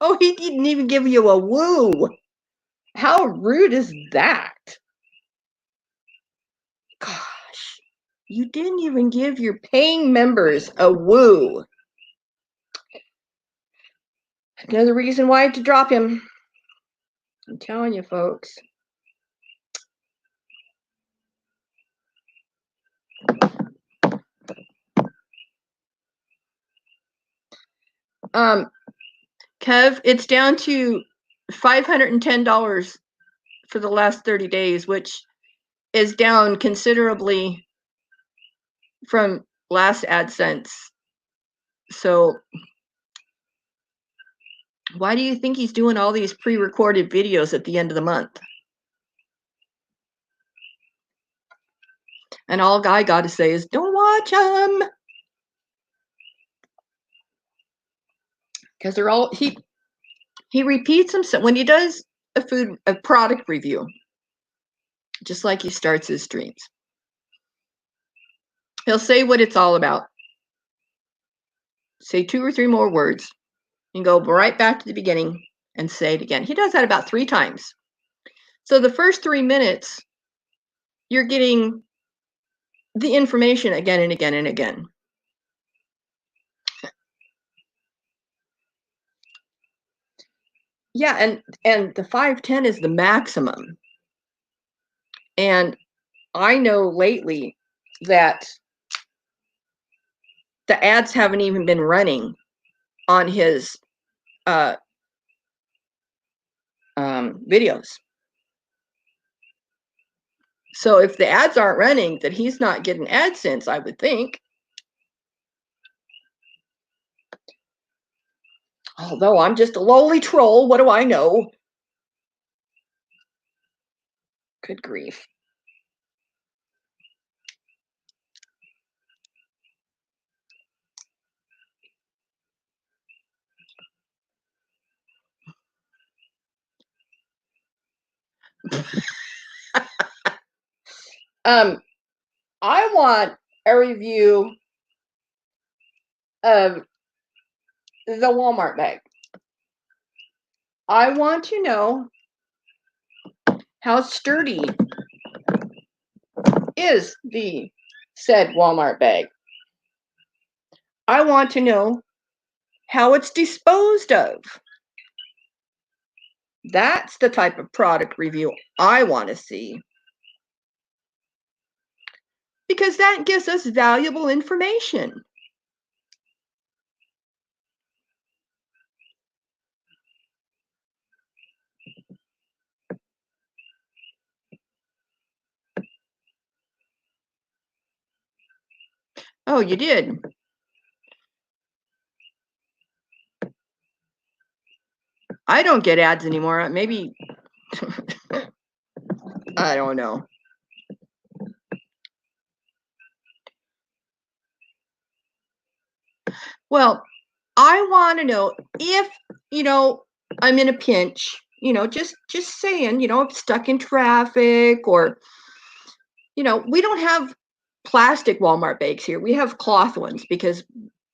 Oh, he didn't even give you a woo. How rude is that? Gosh, you didn't even give your paying members a woo. Another reason why to drop him. I'm telling you, folks. Kev, it's down to $510 for the last 30 days, which is down considerably from last AdSense. So why do you think he's doing all these pre-recorded videos at the end of the month? And all I got to say is, don't watch them. Because they're all, he repeats himself when he does a product review, just like he starts his streams. He'll say what it's all about. Say 2 or 3 more words and go right back to the beginning and say it again. He does that about 3 times. So the first 3 minutes, you're getting the information again and again and again. Yeah, and the 5-10 is the maximum. And I know lately that the ads haven't even been running on his videos. So if the ads aren't running, then he's not getting AdSense, I would think. Although I'm just a lowly troll, what do I know? Good grief. I want a review of the Walmart bag. I want to know how sturdy is the said Walmart bag. I want to know how it's disposed of. That's the type of product review I want to see. Because that gives us valuable information. Oh, you did? I don't get ads anymore. Maybe, I don't know. Well, I want to know if, I'm in a pinch, just saying, I'm stuck in traffic or, we don't have plastic Walmart bags here. We have cloth ones because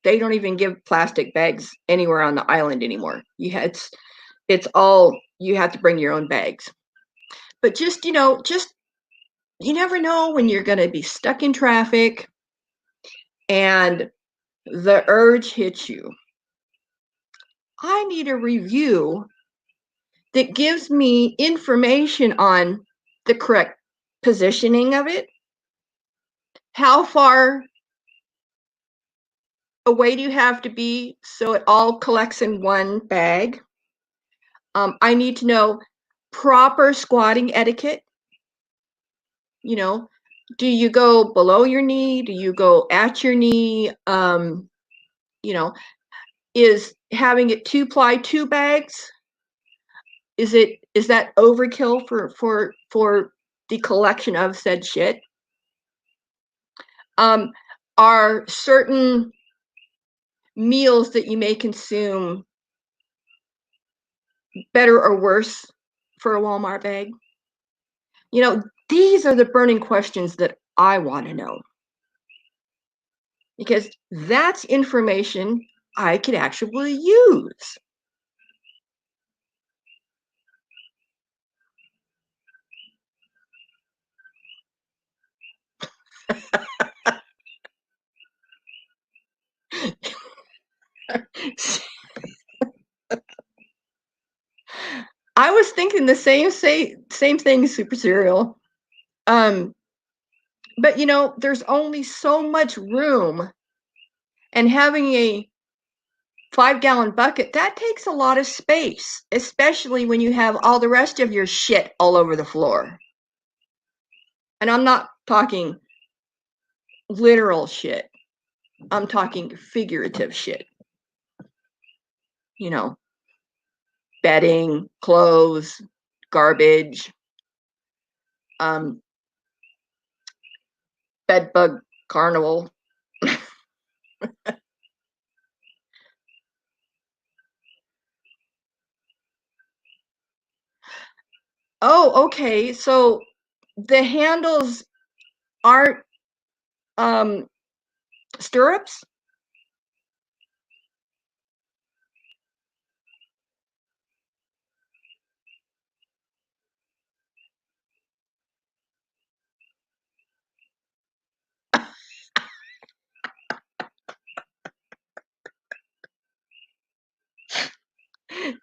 they don't even give plastic bags anywhere on the island anymore. It's all, you have to bring your own bags. But just, you never know when you're going to be stuck in traffic and the urge hits you. I need a review that gives me information on the correct positioning of it. How far away do you have to be so it all collects in one bag? I need to know proper squatting etiquette. Do you go below your knee? Do you go at your knee? Is having it 2-ply 2 bags? Is that overkill for the collection of said shit? Are certain meals that you may consume better or worse for a Walmart bag? These are the burning questions that I want to know. Because that's information I could actually use. I was thinking the same thing, Super Cereal. But there's only so much room, and having a 5-gallon bucket, that takes a lot of space, especially when you have all the rest of your shit all over the floor. And I'm not talking literal shit. I'm talking figurative shit. Bedding, clothes, garbage, bedbug carnival. Oh, okay. So the handles aren't Stirrups?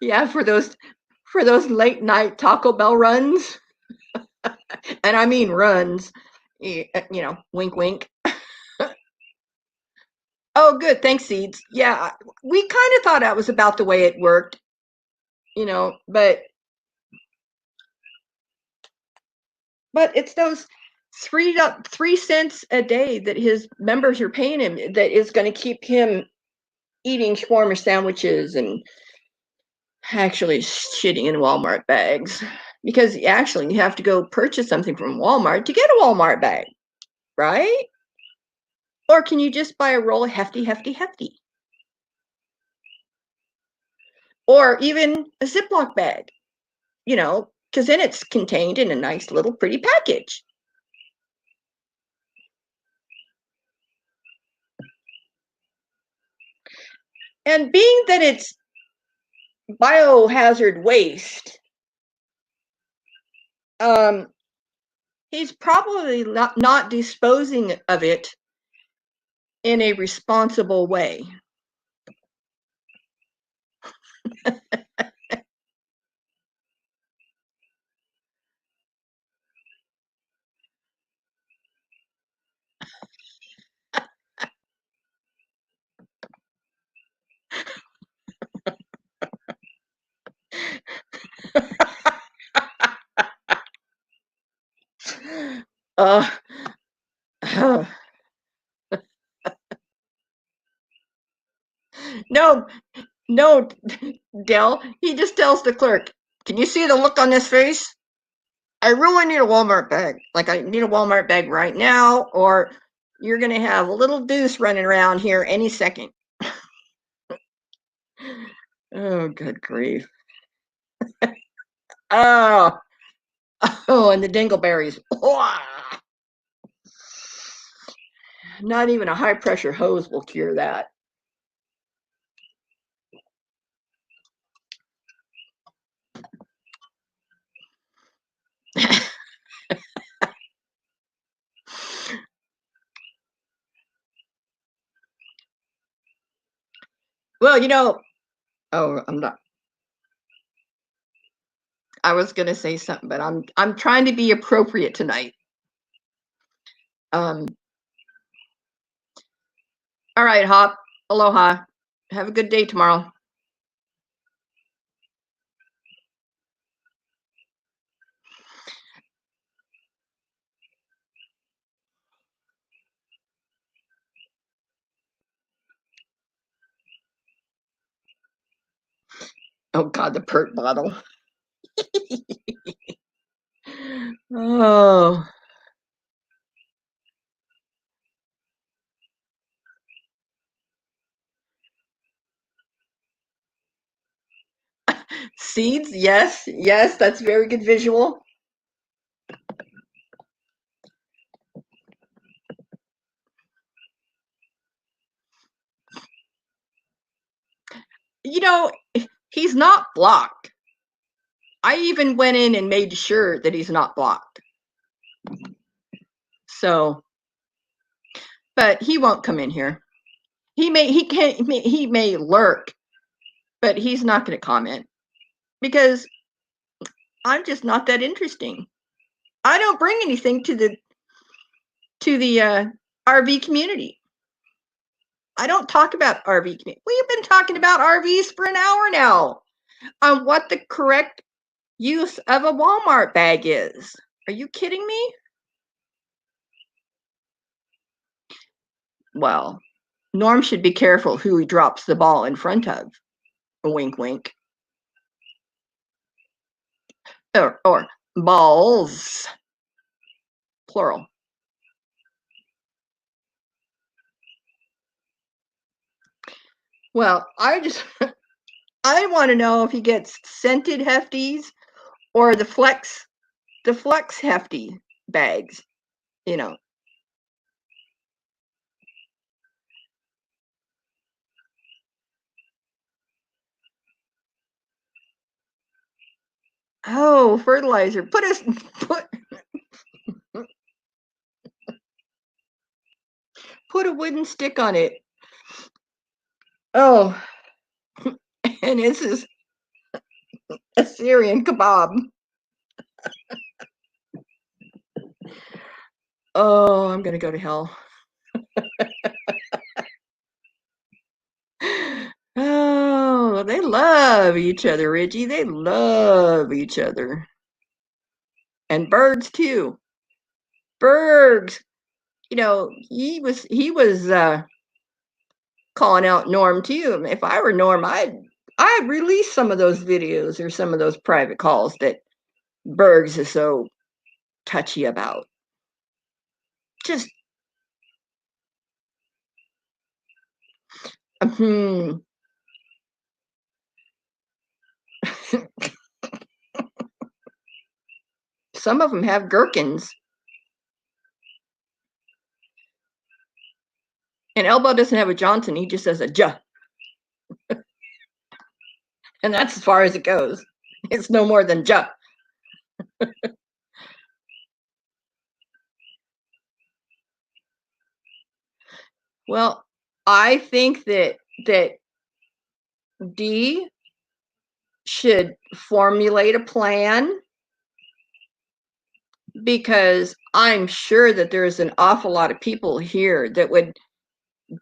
Yeah, for those late night Taco Bell runs. And I mean runs. Wink wink. Oh, good. Thanks, Seeds. Yeah, we kind of thought that was about the way it worked, but it's those 3 cents a day that his members are paying him that is going to keep him eating shawarma sandwiches and actually shitting in Walmart bags, because actually you have to go purchase something from Walmart to get a Walmart bag, right? Or can you just buy a roll of hefty? Or even a Ziploc bag, because then it's contained in a nice little pretty package. And being that it's biohazard waste, he's probably not disposing of it in a responsible way. Uh, no, no, Dell. He just tells the clerk, "Can you see the look on this face? I really need a Walmart bag. Like, I need a Walmart bag right now, or you're going to have a little deuce running around here any second." Oh, good grief. Oh, and the dingleberries. Not even a high pressure hose will cure that. Well, oh, I'm not. I was gonna say something, but I'm trying to be appropriate tonight. Um, all right, Hop. Aloha. Have a good day tomorrow. Oh God, the pert bottle. Oh, seeds. Yes, yes, that's very good visual. You know, he's not blocked. I even went in and made sure that he's not blocked. So, but he won't come in here. He may lurk, but he's not going to comment because I'm just not that interesting. I don't bring anything to the RV community. I don't talk about RV community. We've been talking about RVs for an hour now on what the correct use of a Walmart bag is. Are you kidding me? Well, Norm should be careful who he drops the ball in front of. A wink, wink. Or balls, plural. Well, I want to know if he gets scented hefties or the flex hefty bags. You know, Oh, fertilizer. Put a wooden stick on it. Oh, and this is a Syrian kebab. Oh, I'm gonna go to hell. Oh, they love each other, Reggie. They love each other. And Bergs too. Bergs, he was calling out Norm too. If I were Norm, I'd release some of those videos or some of those private calls that Bergs is so touchy about. Just some of them have gherkins. And Elbo doesn't have a Johnson, he just has a J. And that's as far as it goes. It's no more than J. Well, I think that D should formulate a plan, because I'm sure that there's an awful lot of people here that would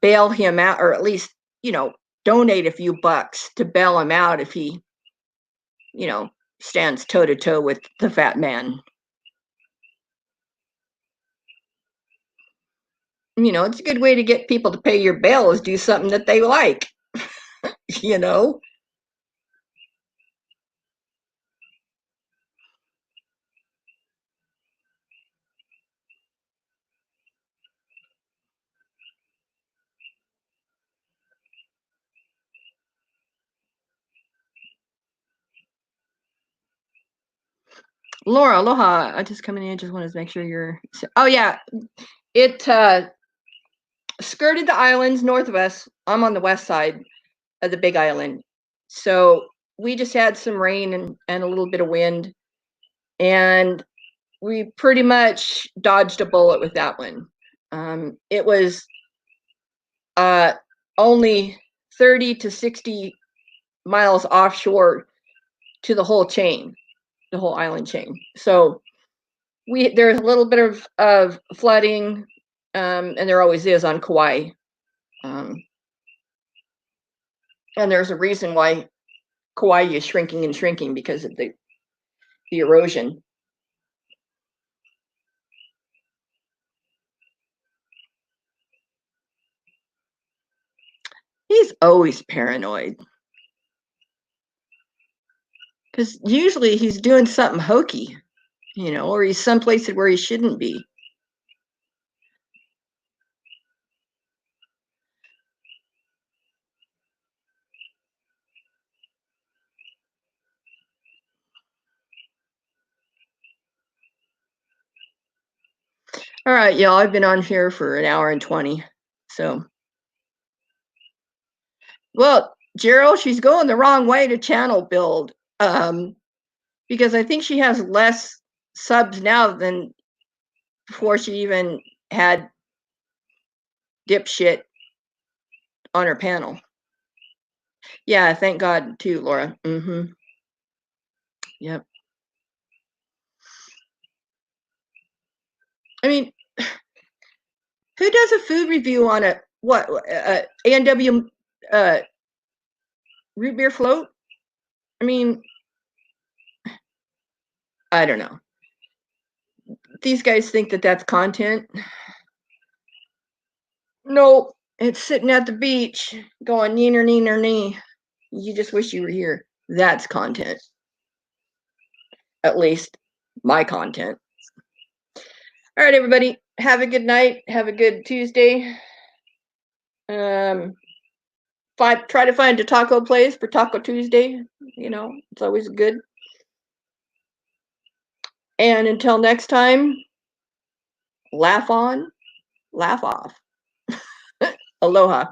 bail him out, or at least, donate a few bucks to bail him out if he, stands toe to toe with the fat man. It's a good way to get people to pay your bail, is do something that they like. Laura, aloha. I just coming in. Just wanted to make sure you're. Oh yeah, it skirted the islands north of us. I'm on the west side of the Big Island, so we just had some rain and a little bit of wind, and we pretty much dodged a bullet with that one. It was only 30 to 60 miles offshore to the whole chain, the whole island chain. So there's a little bit of flooding, and there always is on Kauai. And there's a reason why Kauai is shrinking and shrinking, because of the erosion. He's always paranoid, because usually he's doing something hokey, or he's someplace where he shouldn't be. All right, y'all, I've been on here for an hour and 20. So, well, Gerald, she's going the wrong way to channel build, because I think she has less subs now than before she even had dipshit on her panel. Yeah, thank God too, Laura. Yep. I mean, who does a food review on a A&W root beer float? I mean, I don't know. These guys think that that's content. Nope. It's sitting at the beach going neener, neener, knee. You just wish you were here. That's content. At least my content. All right, everybody. Have a good night. Have a good Tuesday. Try to find a taco place for Taco Tuesday. It's always good. And until next time, laugh on, laugh off. Aloha.